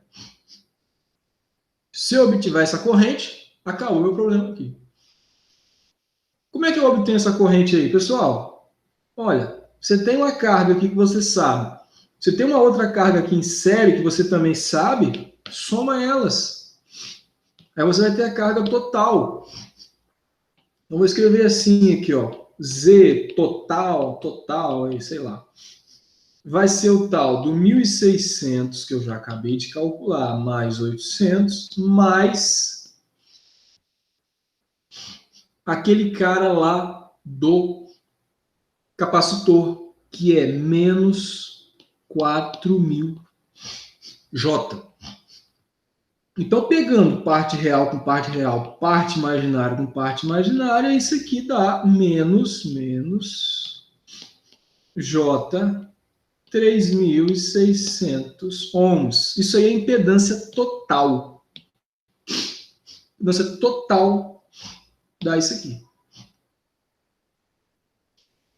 Se eu obtiver essa corrente, acabou meu problema aqui. Como é que eu obtenho essa corrente aí, pessoal? Olha, você tem uma carga aqui que você sabe. Você tem uma outra carga aqui em série que você também sabe, soma elas. Aí você vai ter a carga total. Então, vou escrever assim aqui, ó. Z total, aí, sei lá. Vai ser o tal do 1.600, que eu já acabei de calcular, mais 800, mais aquele cara lá do capacitor, que é menos 4.000 J. Então, pegando parte real com parte real, parte imaginária com parte imaginária, isso aqui dá menos J 3.600 ohms. Isso aí é impedância total. Impedância total dá isso aqui.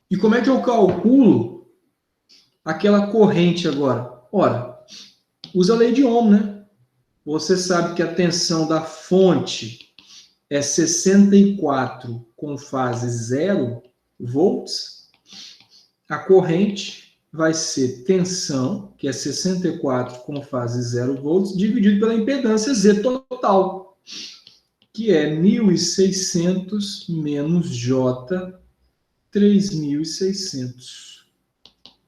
E como é que eu calculo aquela corrente agora? Ora, usa a lei de Ohm, né? Você sabe que a tensão da fonte é 64 com fase 0 volts. A corrente vai ser tensão, que é 64 com fase 0 volts, dividido pela impedância Z total, que é 1.600 menos J 3.600.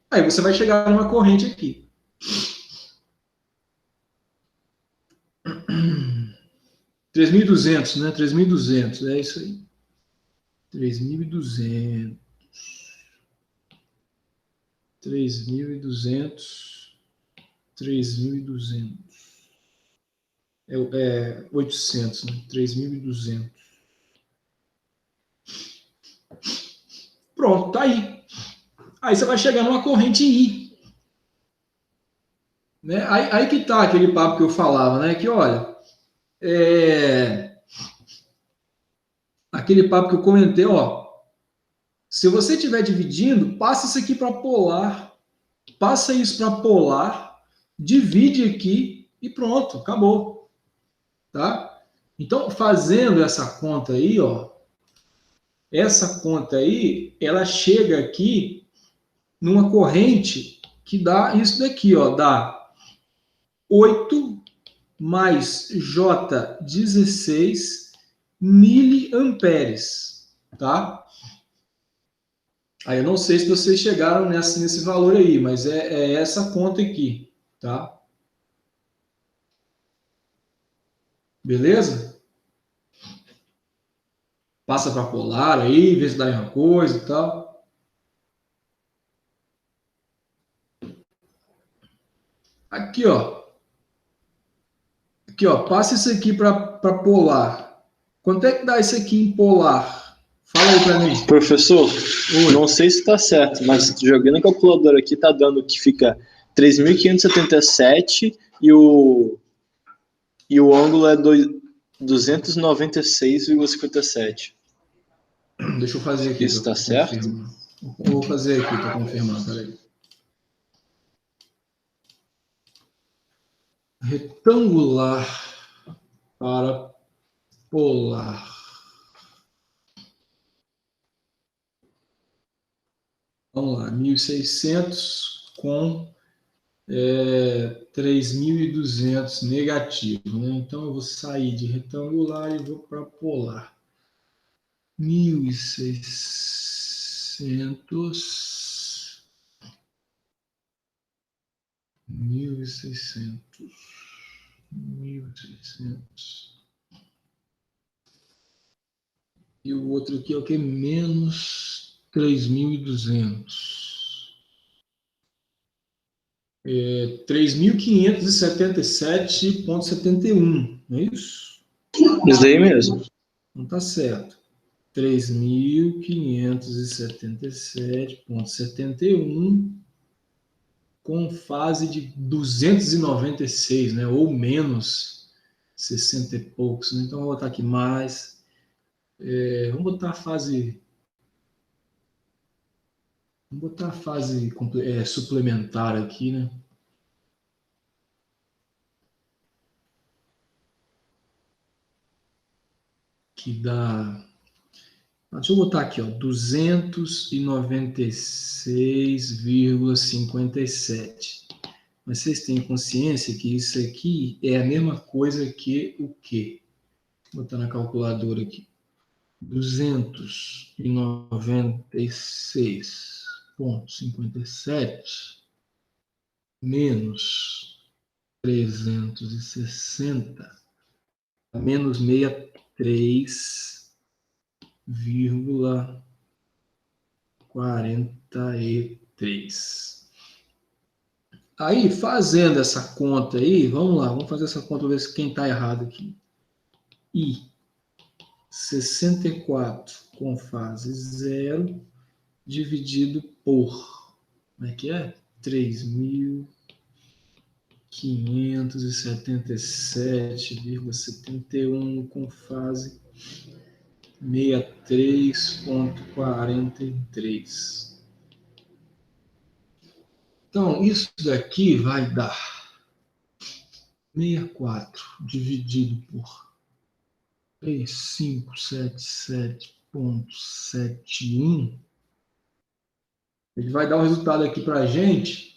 Aí você vai chegar numa corrente aqui. 3.200, né? 3.200, é isso aí. 3.200. 3.200. 3.200. É 800, né? 3.200. Pronto, tá aí. Aí você vai chegar numa corrente I. Né? Aí que tá aquele papo que eu falava, né? Que olha, aquele papo que eu comentei, ó. Se você estiver dividindo, passa isso aqui para polar. Passa isso para polar, divide aqui e pronto, acabou. Tá? Então, fazendo essa conta aí, ó, essa conta aí, ela chega aqui numa corrente que dá isso daqui, ó, dá 8 mais J16 miliamperes, tá? Aí eu não sei se vocês chegaram nesse valor aí, mas é essa conta aqui, tá? Beleza? Passa para polar aí, vê se dá uma coisa e tal. Aqui, ó. Aqui, ó. Passa isso aqui para polar. Quanto é que dá isso aqui em polar? Fala aí para mim. Professor, Oi. não sei se está certo, mas jogando a calculadora aqui está dando que fica 3.577 e o ângulo é 296,57. Deixa eu fazer aqui Isso para está certo? confirmar. Vou fazer aqui para confirmar, peraí. Retangular para polar. Vamos lá, 1.600 com 3.200 negativo, né? Então eu vou sair de retangular e vou para polar. 1.600. 1.600. E o outro aqui é o que? Menos 3.200. 3.577,71, não é isso? Isso aí mesmo. Não está certo. 3.577,71 com fase de 296, né? Ou menos 60 e poucos. Né? Então, vou botar aqui mais. Vamos botar a fase... Vamos botar a fase suplementar aqui, né? Que dá... Deixa eu botar aqui, ó, 296,57. Mas vocês têm consciência que isso aqui é a mesma coisa que o quê? Vou botar na calculadora aqui. 296,57 menos 360 menos 63,43. Aí, fazendo essa conta aí, vamos lá, vamos fazer essa conta, ver se quem está errado aqui. I, 64 com fase 0, dividido por, como é que é? 3.577,71 com fase 63,43. Então, isso daqui vai dar 64 dividido por 3577,71. Ele vai dar o resultado aqui para a gente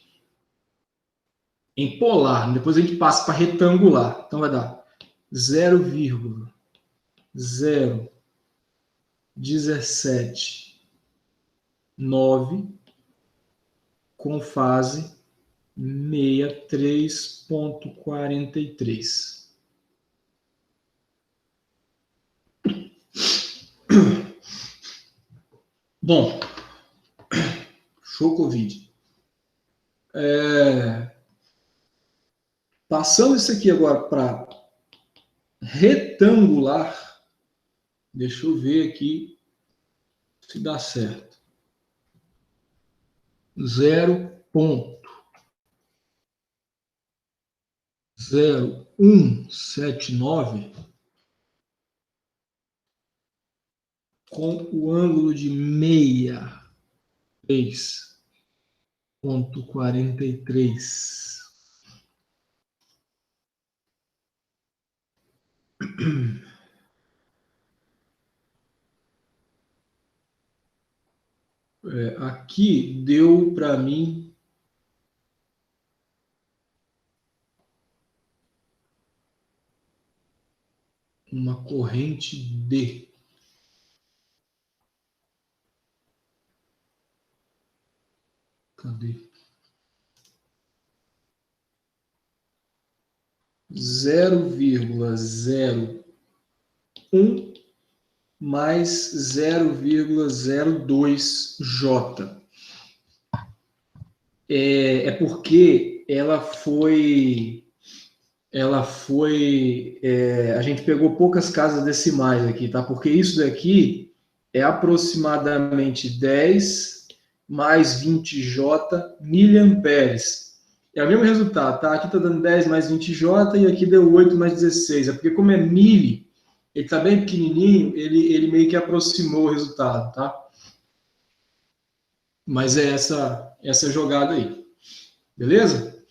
em polar. Depois a gente passa para retangular. Então, vai dar 0,0179 com fase 63,43. Bom, show Covid. Passando isso aqui agora para retangular, deixa eu ver aqui se dá certo. 0,0179 com o ângulo de 63,43. Aqui deu para mim uma corrente D. Cadê? 0,01 mais 0,02J. É porque ela foi a gente pegou poucas casas decimais aqui, tá? Porque isso daqui é aproximadamente 10 mais 20J miliamperes. É o mesmo resultado, tá? Aqui tá dando 10 mais 20J e aqui deu 8 mais 16. É porque como é mili, ele está bem pequenininho, ele meio que aproximou o resultado, tá? Mas é essa jogada aí. Beleza?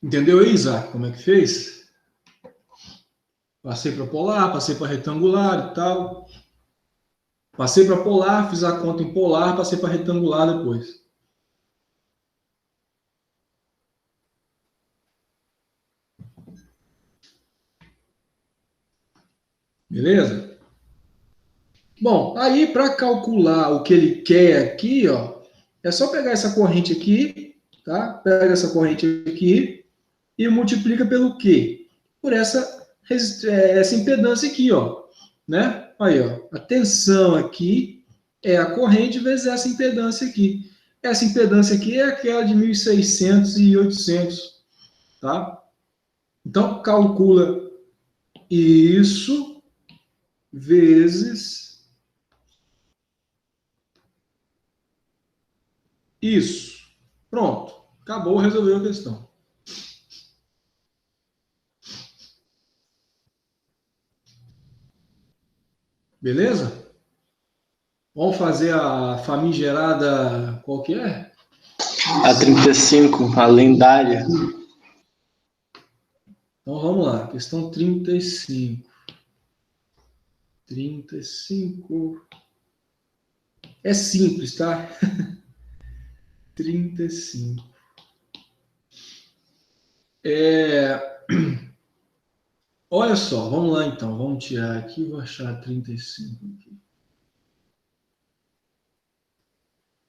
Entendeu aí, Isaac, como é que fez? Passei para polar, passei para retangular e tal. Passei para polar, fiz a conta em polar, passei para retangular depois. Beleza? Bom, aí para calcular o que ele quer aqui, ó, é só pegar essa corrente aqui, tá? Pega essa corrente aqui e multiplica pelo quê? Por essa essa impedância aqui, ó, né? Aí, ó, a tensão aqui é a corrente vezes essa impedância aqui. Essa impedância aqui é aquela de 1.600 e 800, tá? Então, calcula isso vezes isso. Pronto. Acabou, resolveu a questão. Beleza? Vamos fazer a famigerada, qual que é? A 35, a lendária. Então vamos lá, questão 35. 35. É simples, tá? 35. Olha só, vamos lá então. Vamos tirar aqui, vou achar 35 aqui.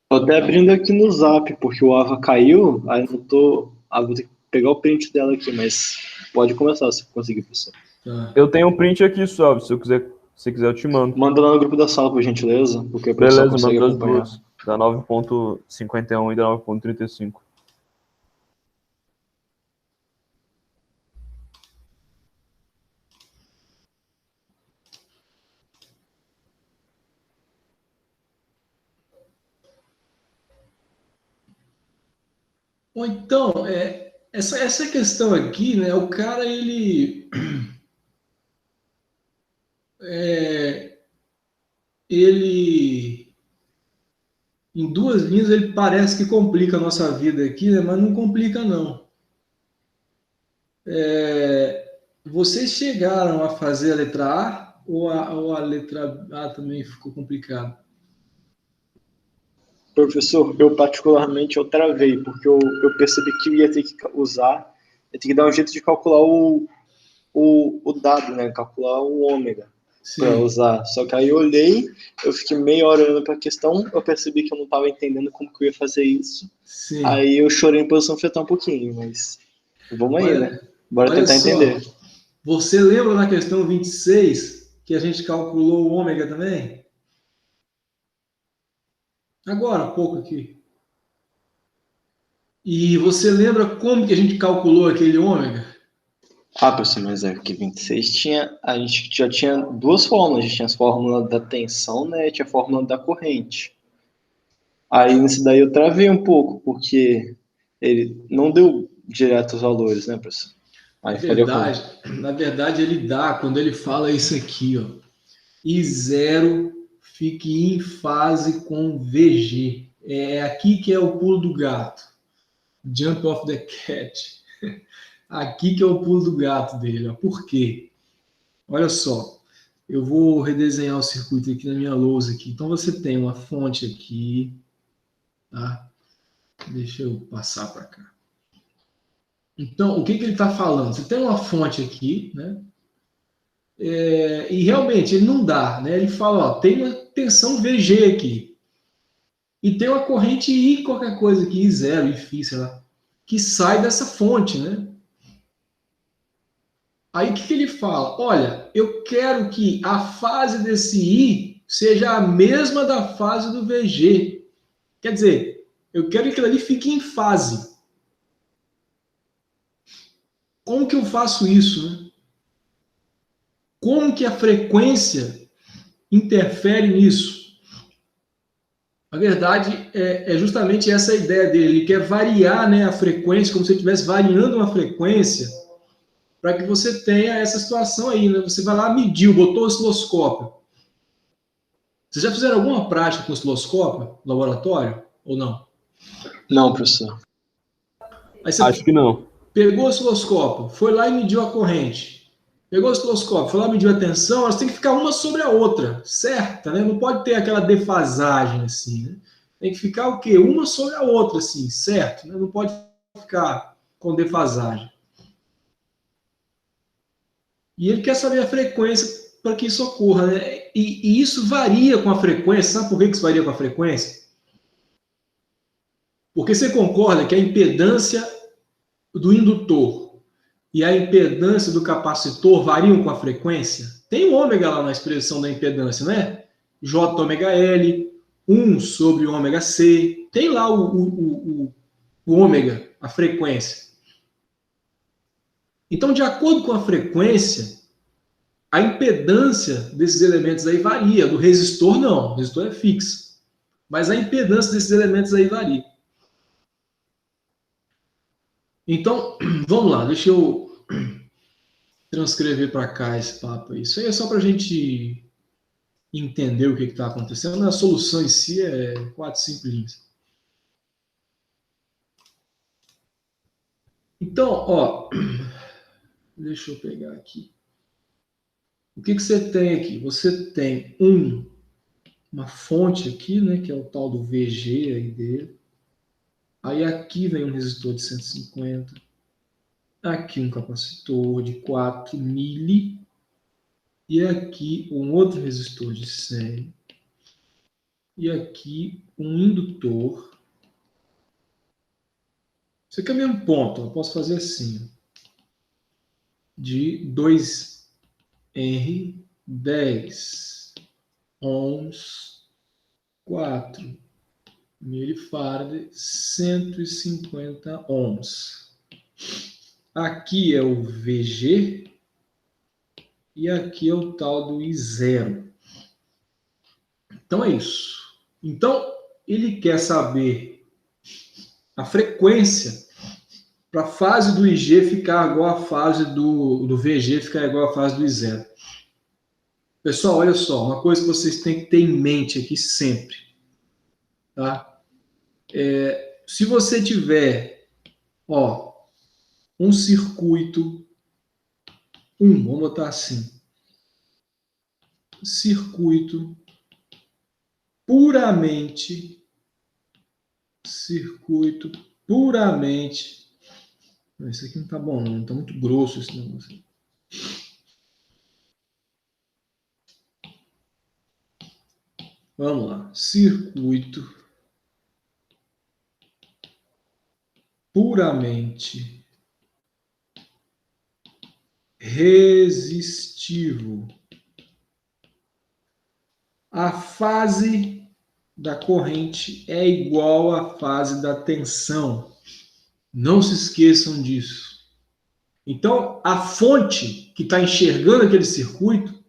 Tô até abrindo aqui no Zap, porque o Ava caiu, aí não tô... vou ter que pegar o print dela aqui, mas pode começar se conseguir, professor. Tá. Eu tenho um print aqui, só, se quiser eu te mando. Manda lá no grupo da sala, por gentileza, porque o pessoal Beleza, consegue manda as acompanhar. duas. Da 9.51 e da 9.35. Ou então, essa questão aqui, né? O cara, ele em duas linhas, ele parece que complica a nossa vida aqui, né? Mas não complica, não. Vocês chegaram a fazer a letra A ou a letra A também ficou complicado? Professor, eu particularmente eu travei, porque eu percebi que eu ia ter que usar, ia ter que dar um jeito de calcular o dado, né? Calcular o ômega para usar. Só que aí eu olhei, eu fiquei meia hora olhando para a questão, eu percebi que eu não estava entendendo como que eu ia fazer isso. Sim. Aí eu chorei em posição fetal um pouquinho, mas vamos aí, né? Bora tentar entender. Você lembra na questão 26 que a gente calculou o ômega também? Agora, há pouco aqui. E você lembra como que a gente calculou aquele ômega? Professor, mas é que 26 a gente já tinha duas fórmulas. A gente tinha a fórmula da tensão, né? E tinha a fórmula da corrente. Aí nesse daí eu travei um pouco, porque ele não deu direto os valores, né, professor? Aí Na verdade, ele dá quando ele fala isso aqui, ó. I0 fique em fase com VG. É aqui que é o pulo do gato. Jump of the cat. Aqui que é o pulo do gato dele. Ó. Por quê? Olha só. Eu vou redesenhar o circuito aqui na minha lousa aqui. Então você tem uma fonte aqui, tá? Deixa eu passar para cá. Então, o que ele está falando? Você tem uma fonte aqui, né? E realmente ele não dá, né? Ele fala, ó, tem uma tensão VG aqui. E tem uma corrente I qualquer coisa aqui, I0, I, sei lá, que sai dessa fonte, né? Aí o que ele fala? Olha, eu quero que a fase desse I seja a mesma da fase do VG. Quer dizer, eu quero que aquilo ali fique em fase. Como que eu faço isso, né? Como que a frequência interfere nisso? Na verdade, é justamente essa a ideia dele. Ele quer variar, né, a frequência, como se ele estivesse variando uma frequência, para que você tenha essa situação aí, né? Você vai lá, mediu, botou o osciloscópio. Vocês já fizeram alguma prática com osciloscópio no laboratório? Ou não? Não, professor. Acho que não. Pegou o osciloscópio, foi lá e mediu a corrente. Pegou o osciloscópio, foi lá e mediu a tensão, elas têm que ficar uma sobre a outra, certa, né? Não pode ter aquela defasagem assim, né? Tem que ficar o quê? Uma sobre a outra, assim, certo? Não pode ficar com defasagem. E ele quer saber a frequência para que isso ocorra, né? E isso varia com a frequência. Sabe por que isso varia com a frequência? Porque você concorda que a impedância do indutor e a impedância do capacitor variam com a frequência? Tem o ômega lá na expressão da impedância, né? J ômega L, 1 sobre ômega C. Tem lá o ômega, a frequência. Então, de acordo com a frequência, a impedância desses elementos aí varia. Do resistor, não. O resistor é fixo. Mas a impedância desses elementos aí varia. Então, vamos lá. Deixa eu transcrever para cá esse papo aí. Isso aí é só para a gente entender o que está acontecendo. A solução em si é 4, 5 linhas. Então, ó, deixa eu pegar aqui. O que você tem aqui? Você tem uma fonte aqui, né, que é o tal do VG aí dele. Aí aqui vem um resistor de 150. Aqui um capacitor de 4 mili. E aqui um outro resistor de 100. E aqui um indutor. Isso aqui é o mesmo ponto. Eu posso fazer assim. De 2R, 10 ohms, 4 milifarad, 150 ohms. Aqui é o VG e aqui é o tal do I0. Então é isso. Então ele quer saber a frequência para a fase do IG ficar igual à fase do VG ficar igual à fase do I0. Pessoal, olha só, uma coisa que vocês têm que ter em mente aqui sempre. Tá? Se você tiver um circuito, vamos botar assim, circuito puramente, isso aqui não tá bom não, tá muito grosso esse negócio. Vamos lá, circuito puramente resistivo. A fase da corrente é igual à fase da tensão. Não se esqueçam disso. Então, a fonte que está enxergando aquele circuito,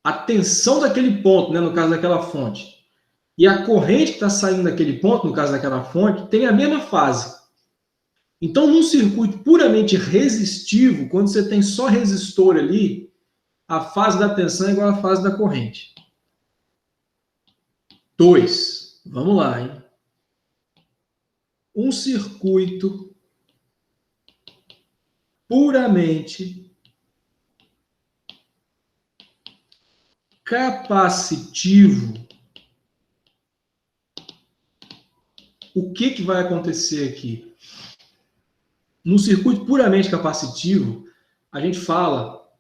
a tensão daquele ponto, né, no caso daquela fonte, e a corrente que está saindo daquele ponto, no caso daquela fonte, tem a mesma fase. Então, num circuito puramente resistivo, quando você tem só resistor ali, a fase da tensão é igual à fase da corrente. 2. Vamos lá, hein? Um circuito puramente capacitivo. O que vai acontecer aqui? No circuito puramente capacitivo, a gente fala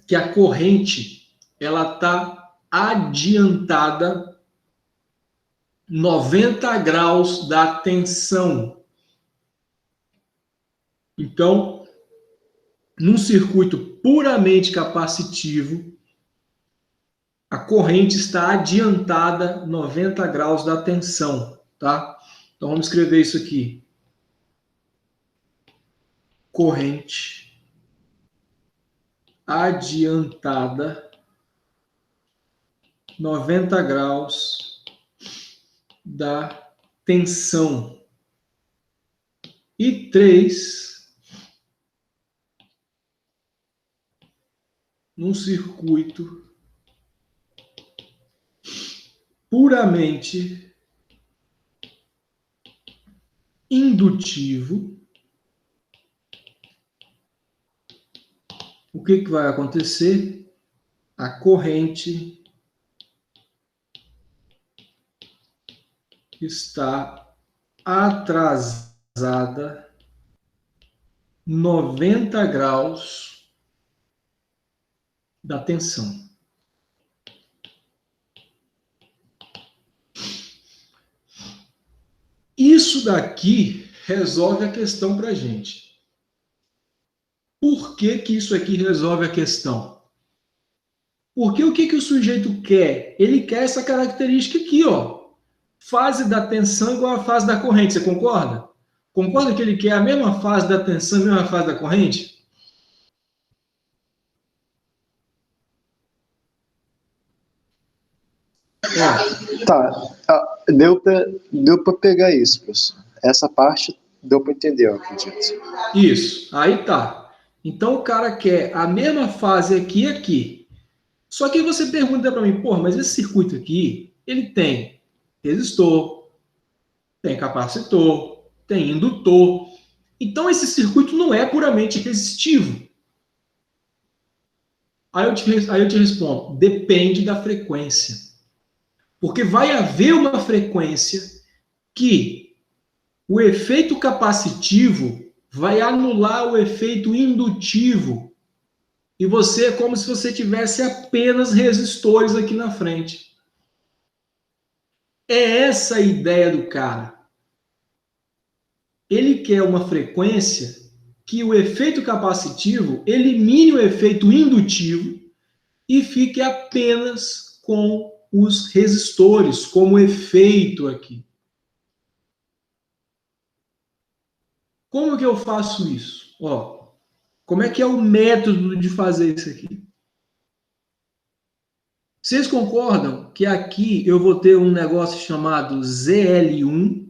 que a corrente ela está adiantada 90 graus da tensão. Então, num circuito puramente capacitivo, a corrente está adiantada 90 graus da tensão, tá? Então vamos escrever isso aqui. Corrente adiantada 90 graus da tensão. E 3, num circuito puramente indutivo, o que vai acontecer? A corrente está atrasada 90 graus da tensão. Isso daqui resolve a questão para a gente. Por que que isso aqui resolve a questão? Porque o que que o sujeito quer? Ele quer essa característica aqui, ó. Fase da tensão igual à fase da corrente. Você concorda? Concorda que ele quer a mesma fase da tensão e a mesma fase da corrente? Tá, deu para pegar isso, professor. Essa parte deu para entender, eu acredito. Isso, aí tá. Então o cara quer a mesma fase aqui e aqui. Só que você pergunta para mim, pô, mas esse circuito aqui, ele tem resistor, tem capacitor, tem indutor. Então esse circuito não é puramente resistivo. Aí eu te respondo, depende da frequência. Porque vai haver uma frequência que o efeito capacitivo vai anular o efeito indutivo. E você é como se você tivesse apenas resistores aqui na frente. É essa a ideia do cara. Ele quer uma frequência que o efeito capacitivo elimine o efeito indutivo e fique apenas com os resistores como efeito aqui. Como que eu faço isso? Ó, como é que é o método de fazer isso aqui? Vocês concordam que aqui eu vou ter um negócio chamado ZL1,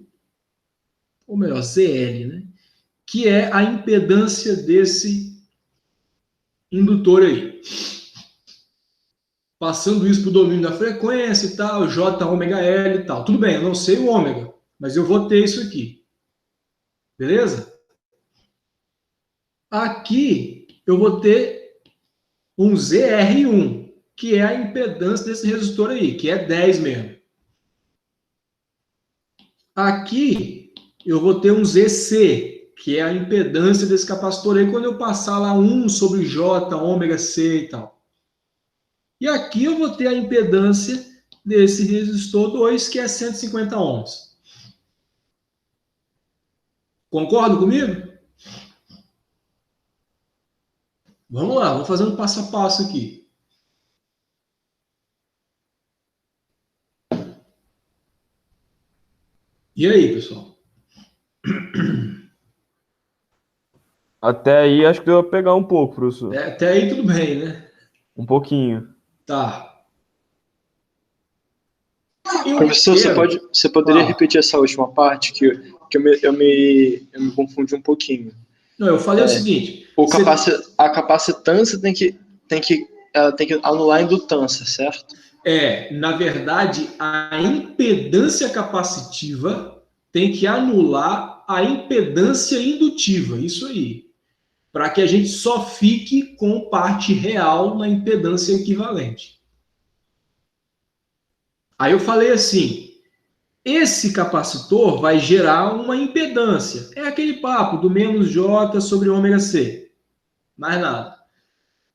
ou melhor, ZL, né? Que é a impedância desse indutor aí. Passando isso para o domínio da frequência e tal, J, ômega L e tal. Tudo bem, eu não sei o ômega, mas eu vou ter isso aqui. Beleza? Aqui eu vou ter um ZR1, que é a impedância desse resistor aí, que é 10 mesmo. Aqui eu vou ter um ZC, que é a impedância desse capacitor aí, quando eu passar lá 1 sobre J, ômega C e tal. E aqui eu vou ter a impedância desse resistor 2, que é 150 ohms. Concorda comigo? Vamos lá, vou fazendo passo a passo aqui. E aí, pessoal? Até aí acho que deu pra pegar um pouco, professor. Até aí tudo bem, né? Um pouquinho. Tá. Professor, você poderia repetir essa última parte que eu me confundi um pouquinho. Não, eu falei o seguinte. A capacitância ela tem que anular a indutância, certo? Na verdade, a impedância capacitiva tem que anular a impedância indutiva, isso aí. Para que a gente só fique com parte real na impedância equivalente. Aí eu falei assim, esse capacitor vai gerar uma impedância. É aquele papo do menos J sobre ômega C. Mais nada.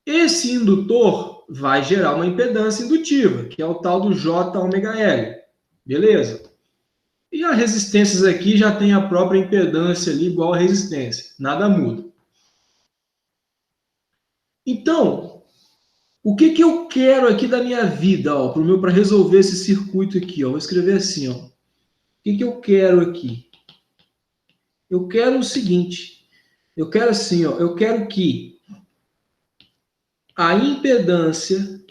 Esse indutor vai gerar uma impedância indutiva, que é o tal do J ômega L. Beleza? E as resistências aqui já tem a própria impedância ali igual a resistência. Nada muda. Então, o que que eu quero aqui da minha vida, para resolver esse circuito aqui, ó? Vou escrever assim, ó. O que que eu quero aqui? Eu quero o seguinte. Eu quero assim, ó. Eu quero que a impedância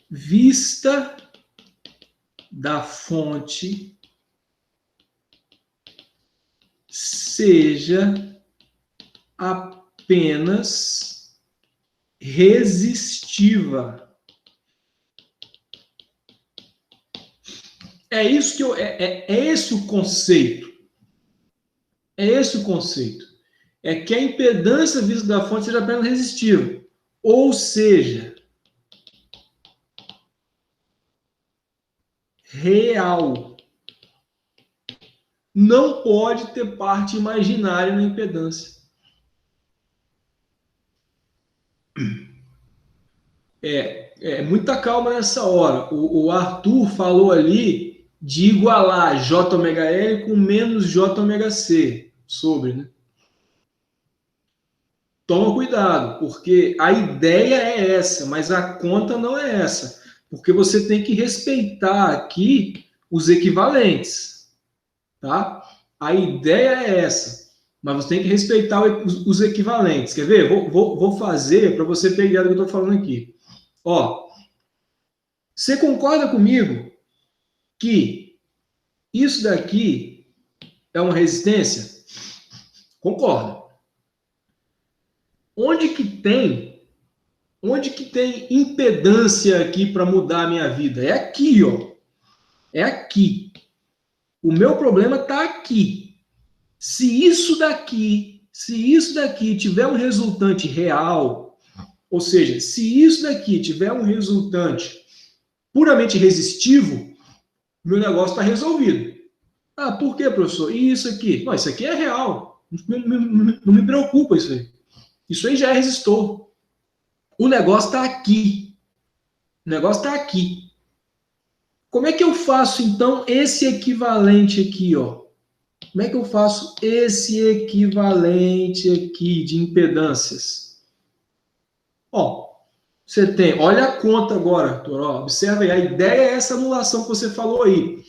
vista da fonte seja apenas resistiva. É isso que é esse o conceito. É esse o conceito. É que a impedância vista da fonte seja apenas resistiva. Ou seja, real. Não pode ter parte imaginária na impedância. muita calma nessa hora. O Arthur falou ali de igualar J ômega L com menos J ômega C. Sobre, né? Toma cuidado, porque a ideia é essa, mas a conta não é essa. Porque você tem que respeitar aqui os equivalentes, tá? A ideia é essa, mas você tem que respeitar os equivalentes. Quer ver? Vou fazer para você ter ideia do que eu estou falando aqui. Ó, você concorda comigo que isso daqui é uma resistência? Concorda. Onde que tem impedância aqui para mudar a minha vida? É aqui, ó. É aqui. O meu problema está aqui. Se isso daqui tiver um resultante real, ou seja, se isso daqui tiver um resultante puramente resistivo, meu negócio está resolvido. Ah, por quê, professor? E isso aqui? Não, isso aqui é real. Não me preocupa isso aí. Isso aí já é resistor. O negócio está aqui. O negócio está aqui. Como é que eu faço, então, esse equivalente aqui, ó? Como é que eu faço esse equivalente aqui de impedâncias? Ó, você tem... Olha a conta agora, Arthur. Ó, observa aí. A ideia é essa anulação que você falou aí.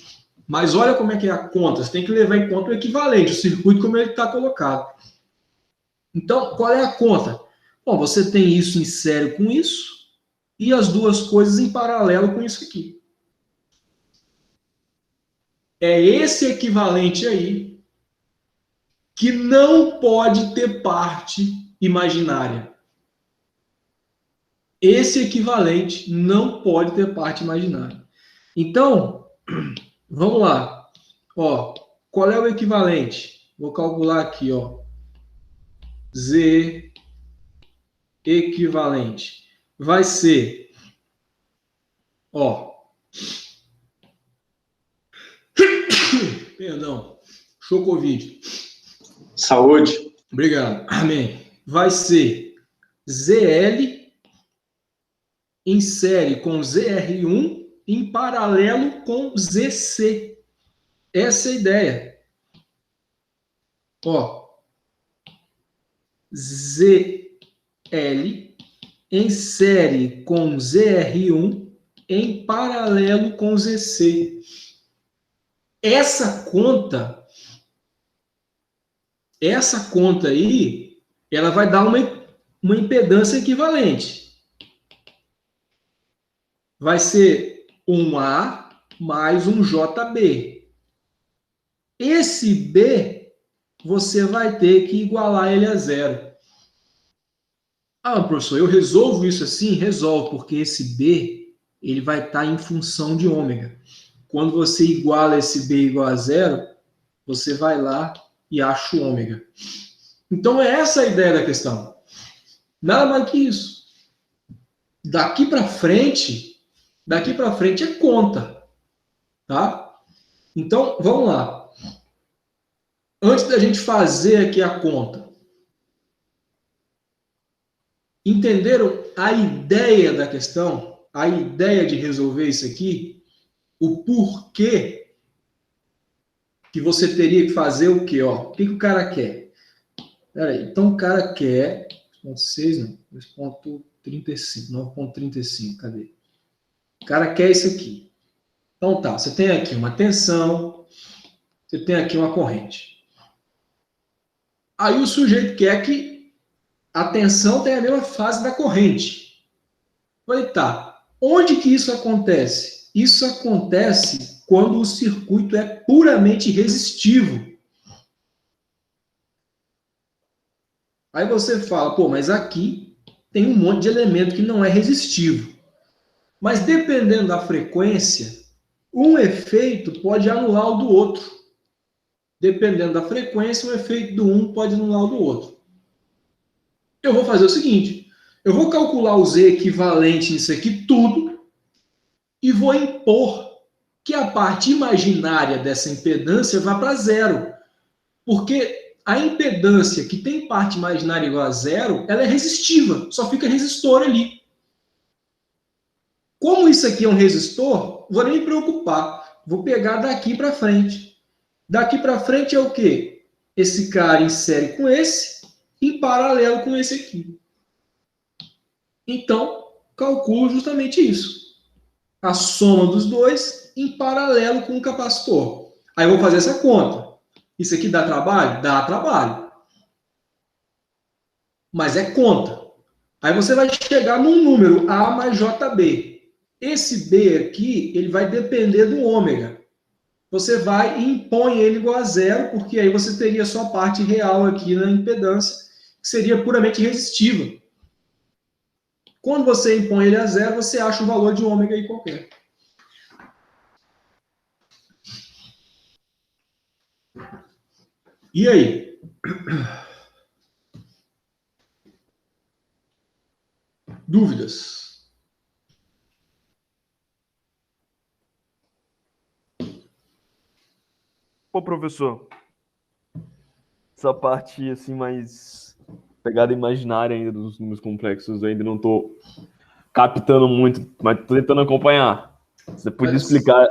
Mas olha como é que é a conta. Você tem que levar em conta o equivalente, o circuito como ele está colocado. Então, qual é a conta? Bom, você tem isso em série com isso e as duas coisas em paralelo com isso aqui. É esse equivalente aí que não pode ter parte imaginária. Esse equivalente não pode ter parte imaginária. Então, vamos lá. Ó, qual é o equivalente? Vou calcular aqui, ó. Z equivalente vai ser, ó, perdão, show Covid. Saúde. Obrigado. Amém. Vai ser ZL em série com ZR1 em paralelo com ZC. Essa é a ideia. Ó, ZL em série com ZR1 em paralelo com ZC. Essa conta aí, ela vai dar uma impedância equivalente. Vai ser um A mais um JB. Esse B, você vai ter que igualar ele a zero. Ah, professor, eu resolvo isso assim? Resolve, porque esse B, ele vai estar em função de ômega. Quando você iguala esse B igual a zero, você vai lá e acha o ômega. Então, é essa a ideia da questão. Nada mais que isso. Daqui para frente é conta. Tá? Então, vamos lá. Antes da gente fazer aqui a conta, entenderam a ideia da questão? A ideia de resolver isso aqui? O porquê que você teria que fazer o quê? Ó, o que o cara quer? Peraí, então o cara quer 2.6, não, 2.35, 9.35, cadê? O cara quer isso aqui. Então tá, você tem aqui uma tensão, você tem aqui uma corrente. Aí o sujeito quer que a tensão tenha a mesma fase da corrente. Falei, tá, onde que isso acontece? Isso acontece quando o circuito é puramente resistivo. Aí você fala, pô, mas aqui tem um monte de elemento que não é resistivo. Mas dependendo da frequência, um efeito pode anular o do outro. Dependendo da frequência, o efeito do um pode anular o do outro. Eu vou fazer o seguinte, eu vou calcular o Z equivalente nisso aqui tudo e vou impor que a parte imaginária dessa impedância vá para zero. Porque a impedância que tem parte imaginária igual a zero, ela é resistiva, só fica resistor ali. Como isso aqui é um resistor, vou nem me preocupar. Vou pegar daqui para frente. Daqui para frente é o quê? Esse cara insere com esse, em paralelo com esse aqui. Então, calculo justamente isso. A soma dos dois em paralelo com o capacitor. Aí eu vou fazer essa conta. Isso aqui dá trabalho? Dá trabalho. Mas é conta. Aí você vai chegar num número A mais JB. Esse B aqui, ele vai depender do ômega. Você vai e impõe ele igual a zero, porque aí você teria só a parte real aqui na impedância, que seria puramente resistiva. Quando você impõe ele a zero, você acha o valor de ômega aí qualquer. E aí? Dúvidas? Pô, professor, essa parte assim mais pegada imaginária ainda dos números complexos, eu ainda não tô captando muito, mas tô tentando acompanhar. Você podia explicar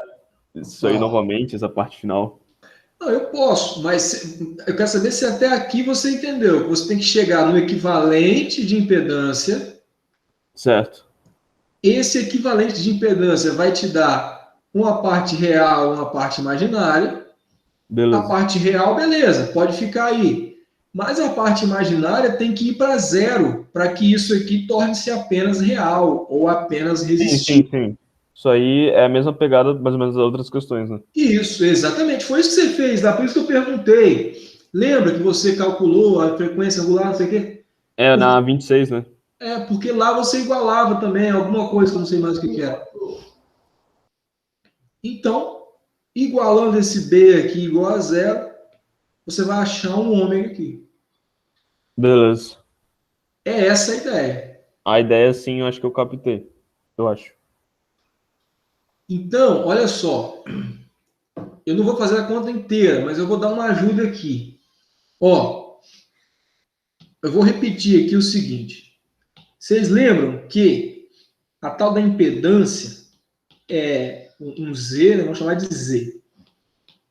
isso aí novamente, essa parte final? Não, eu posso, mas eu quero saber se até aqui você entendeu. Você tem que chegar no equivalente de impedância. Certo. Esse equivalente de impedância vai te dar uma parte real, uma parte imaginária. Beleza. A parte real, beleza, pode ficar aí. Mas a parte imaginária tem que ir para zero, para que isso aqui torne-se apenas real ou apenas resistível. Sim. Isso aí é a mesma pegada, mais ou menos, das outras questões, né? Isso, exatamente. Foi isso que você fez lá, por isso que eu perguntei. Lembra que você calculou a frequência angular, não sei o quê? É, na 26, né? Porque lá você igualava também alguma coisa que eu não sei mais o que era. Então, igualando esse B aqui igual a zero, você vai achar um ômega aqui. Beleza. É essa a ideia. A ideia, sim, eu acho que eu captei. Eu acho. Então, olha só. Eu não vou fazer a conta inteira, mas eu vou dar uma ajuda aqui. Ó, eu vou repetir aqui o seguinte. Vocês lembram que a tal da impedância é um Z, né? Vamos chamar de Z.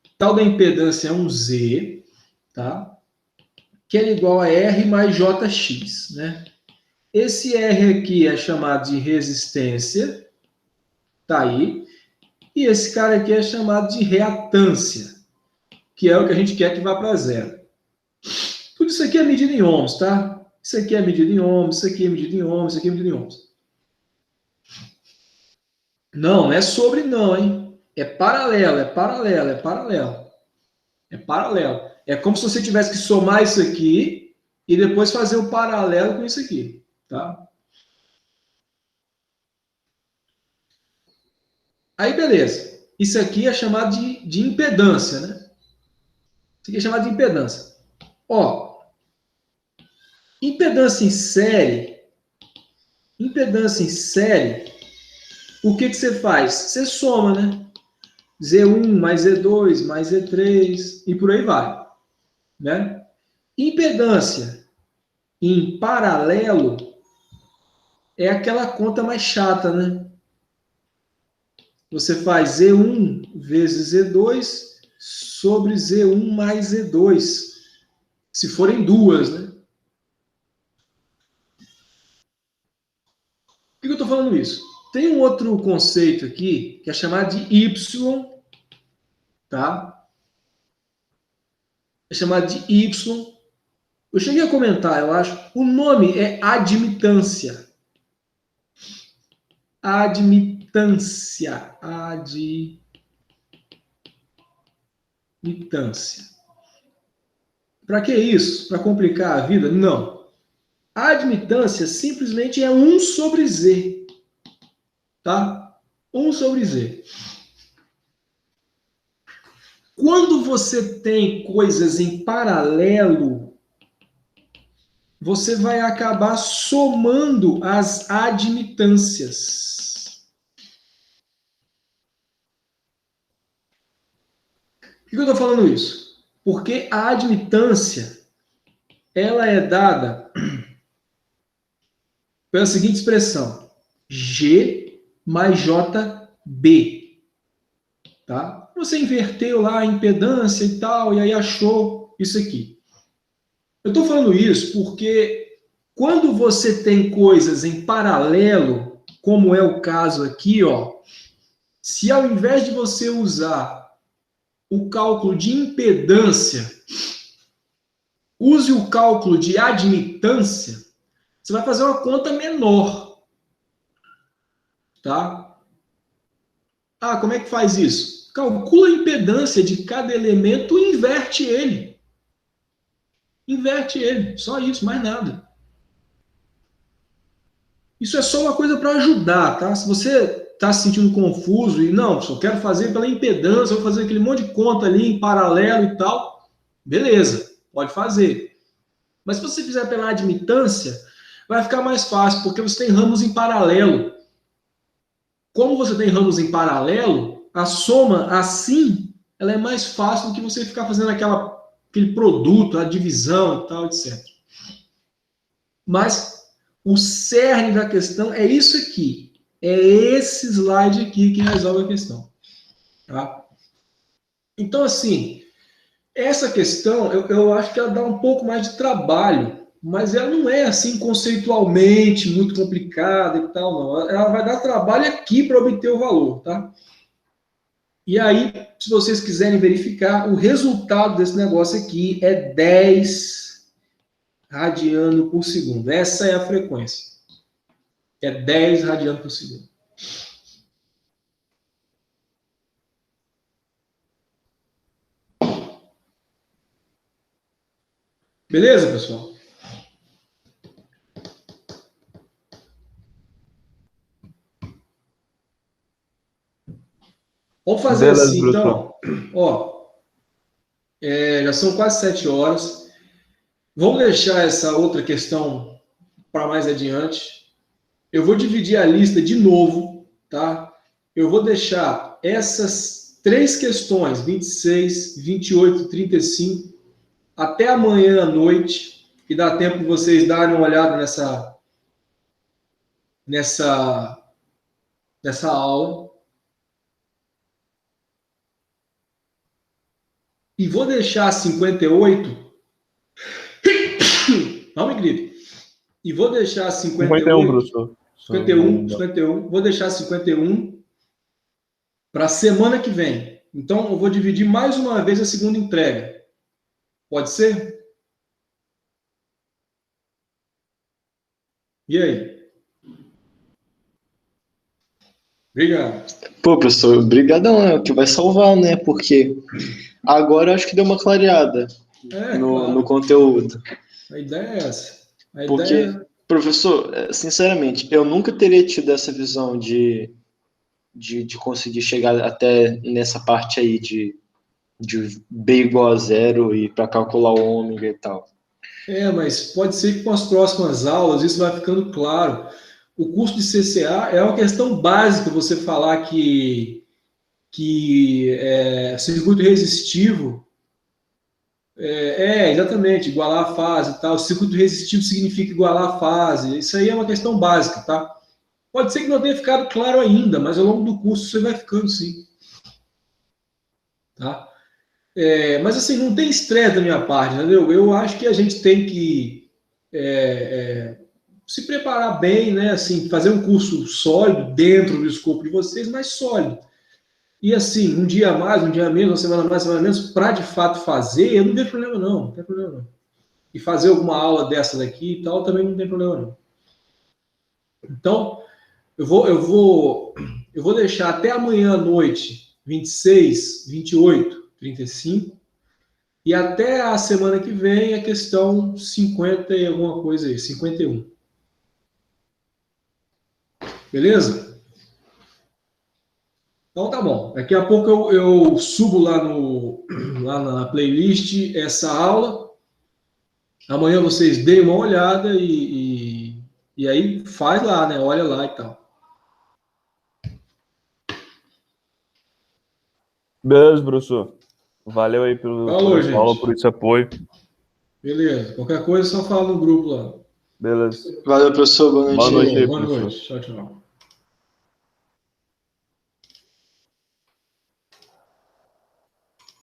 A tal da impedância é um Z, tá? Que é igual a R mais JX, né? Esse R aqui é chamado de resistência, tá aí. E esse cara aqui é chamado de reatância, que é o que a gente quer que vá para zero. Tudo isso aqui é medido em ohms, tá? Isso aqui é medido em ohms, isso aqui é medido em ohms, isso aqui é medido em ohms. Não, não é sobre não, hein? É paralelo, é paralelo, é paralelo. É paralelo. É como se você tivesse que somar isso aqui e depois fazer o paralelo com isso aqui, tá? Aí, beleza. Isso aqui é chamado de impedância, né? Isso aqui é chamado de impedância. Ó, impedância em série, o que você faz? Você soma, né? Z1 mais Z2 mais Z3 e por aí vai, né? Impedância em paralelo é aquela conta mais chata, né? Você faz Z1 vezes Z2 sobre Z1 mais Z2, se forem duas, né? Por que eu estou falando isso? Tem um outro conceito aqui que é chamado de Y, tá? É chamado de Y. Eu cheguei a comentar, eu acho. O nome é admitância. Admitância. Admitância. Para que isso? Para complicar a vida? Não. A admitância simplesmente é 1 sobre Z. Tá? 1 sobre Z. Quando você tem coisas em paralelo, você vai acabar somando as admitâncias. Por que eu estou falando isso? Porque a admitância, ela é dada pela seguinte expressão: G mais JB. Tá? Você inverteu lá a impedância e tal, e aí achou isso aqui. Eu estou falando isso porque quando você tem coisas em paralelo, como é o caso aqui, ó, se ao invés de você usar o cálculo de impedância, use o cálculo de admitância, você vai fazer uma conta menor. Tá? Ah, como é que faz isso? Calcula a impedância de cada elemento e inverte ele. Inverte ele, só isso, mais nada. Isso é só uma coisa para ajudar, tá? Se você está se sentindo confuso e não, só quero fazer pela impedância, vou fazer aquele monte de conta ali em paralelo e tal, beleza, pode fazer. Mas se você fizer pela admitância, vai ficar mais fácil, porque você tem ramos em paralelo. Como você tem ramos em paralelo, a soma assim, ela é mais fácil do que você ficar fazendo aquele produto, a divisão e tal, etc. Mas o cerne da questão é isso aqui. É esse slide aqui que resolve a questão. Tá? Então, assim, essa questão, eu acho que ela dá um pouco mais de trabalho, mas ela não é, assim, conceitualmente muito complicada e tal, não. Ela vai dar trabalho aqui para obter o valor, tá? E aí, se vocês quiserem verificar, o resultado desse negócio aqui é 10 radiano por segundo. Essa é a frequência. É 10 radiano por segundo. Beleza, pessoal? Vamos fazer Beleza, assim, professor. então. Ó, já são quase 7 horas. Vamos deixar essa outra questão para mais adiante. Eu vou dividir a lista de novo, tá? Eu vou deixar essas 3 questões, 26, 28 e 35, até amanhã à noite, que dá tempo de vocês darem uma olhada nessa aula. E vou deixar 58. Não me grite. E vou deixar 58. 51, professor. 51. Vou deixar 51 para a semana que vem. Então, eu vou dividir mais uma vez a segunda entrega. Pode ser? E aí? Obrigado. Pô, professor, obrigadão, é o que vai salvar, né? Porque agora eu acho que deu uma clareada Claro. no conteúdo. A ideia é essa. Porque, professor, sinceramente, eu nunca teria tido essa visão de conseguir chegar até nessa parte aí de B igual a zero e para calcular o ômega e tal. Mas pode ser que com as próximas aulas isso vai ficando claro. O curso de CCA é uma questão básica você falar que circuito resistivo exatamente, igualar a fase e tal. Circuito resistivo significa igualar a fase. Isso aí é uma questão básica, tá? Pode ser que não tenha ficado claro ainda, mas ao longo do curso você vai ficando sim. Tá? Mas assim, não tem estresse da minha parte, entendeu? Eu acho que a gente tem que se preparar bem, né? Assim, fazer um curso sólido dentro do escopo de vocês, mas sólido. E assim, um dia mais, um dia menos, uma semana mais, uma semana menos, para de fato fazer, eu não vejo problema não tem problema não. E fazer alguma aula dessa daqui e tal, também não tem problema não. Então, eu vou deixar até amanhã à noite, 26, 28, 35, e até a semana que vem a questão 50 e alguma coisa aí, 51. Beleza? Então tá bom. Daqui a pouco eu subo lá na playlist essa aula. Amanhã vocês deem uma olhada e aí faz lá, né? Olha lá e tal. Beleza, professor. Valeu aí pela aula, por esse apoio. Beleza. Qualquer coisa, só fala no grupo lá. Beleza. Valeu, professor. Boa noite. Boa noite aí, Boa professor. noite. Tchau, tchau.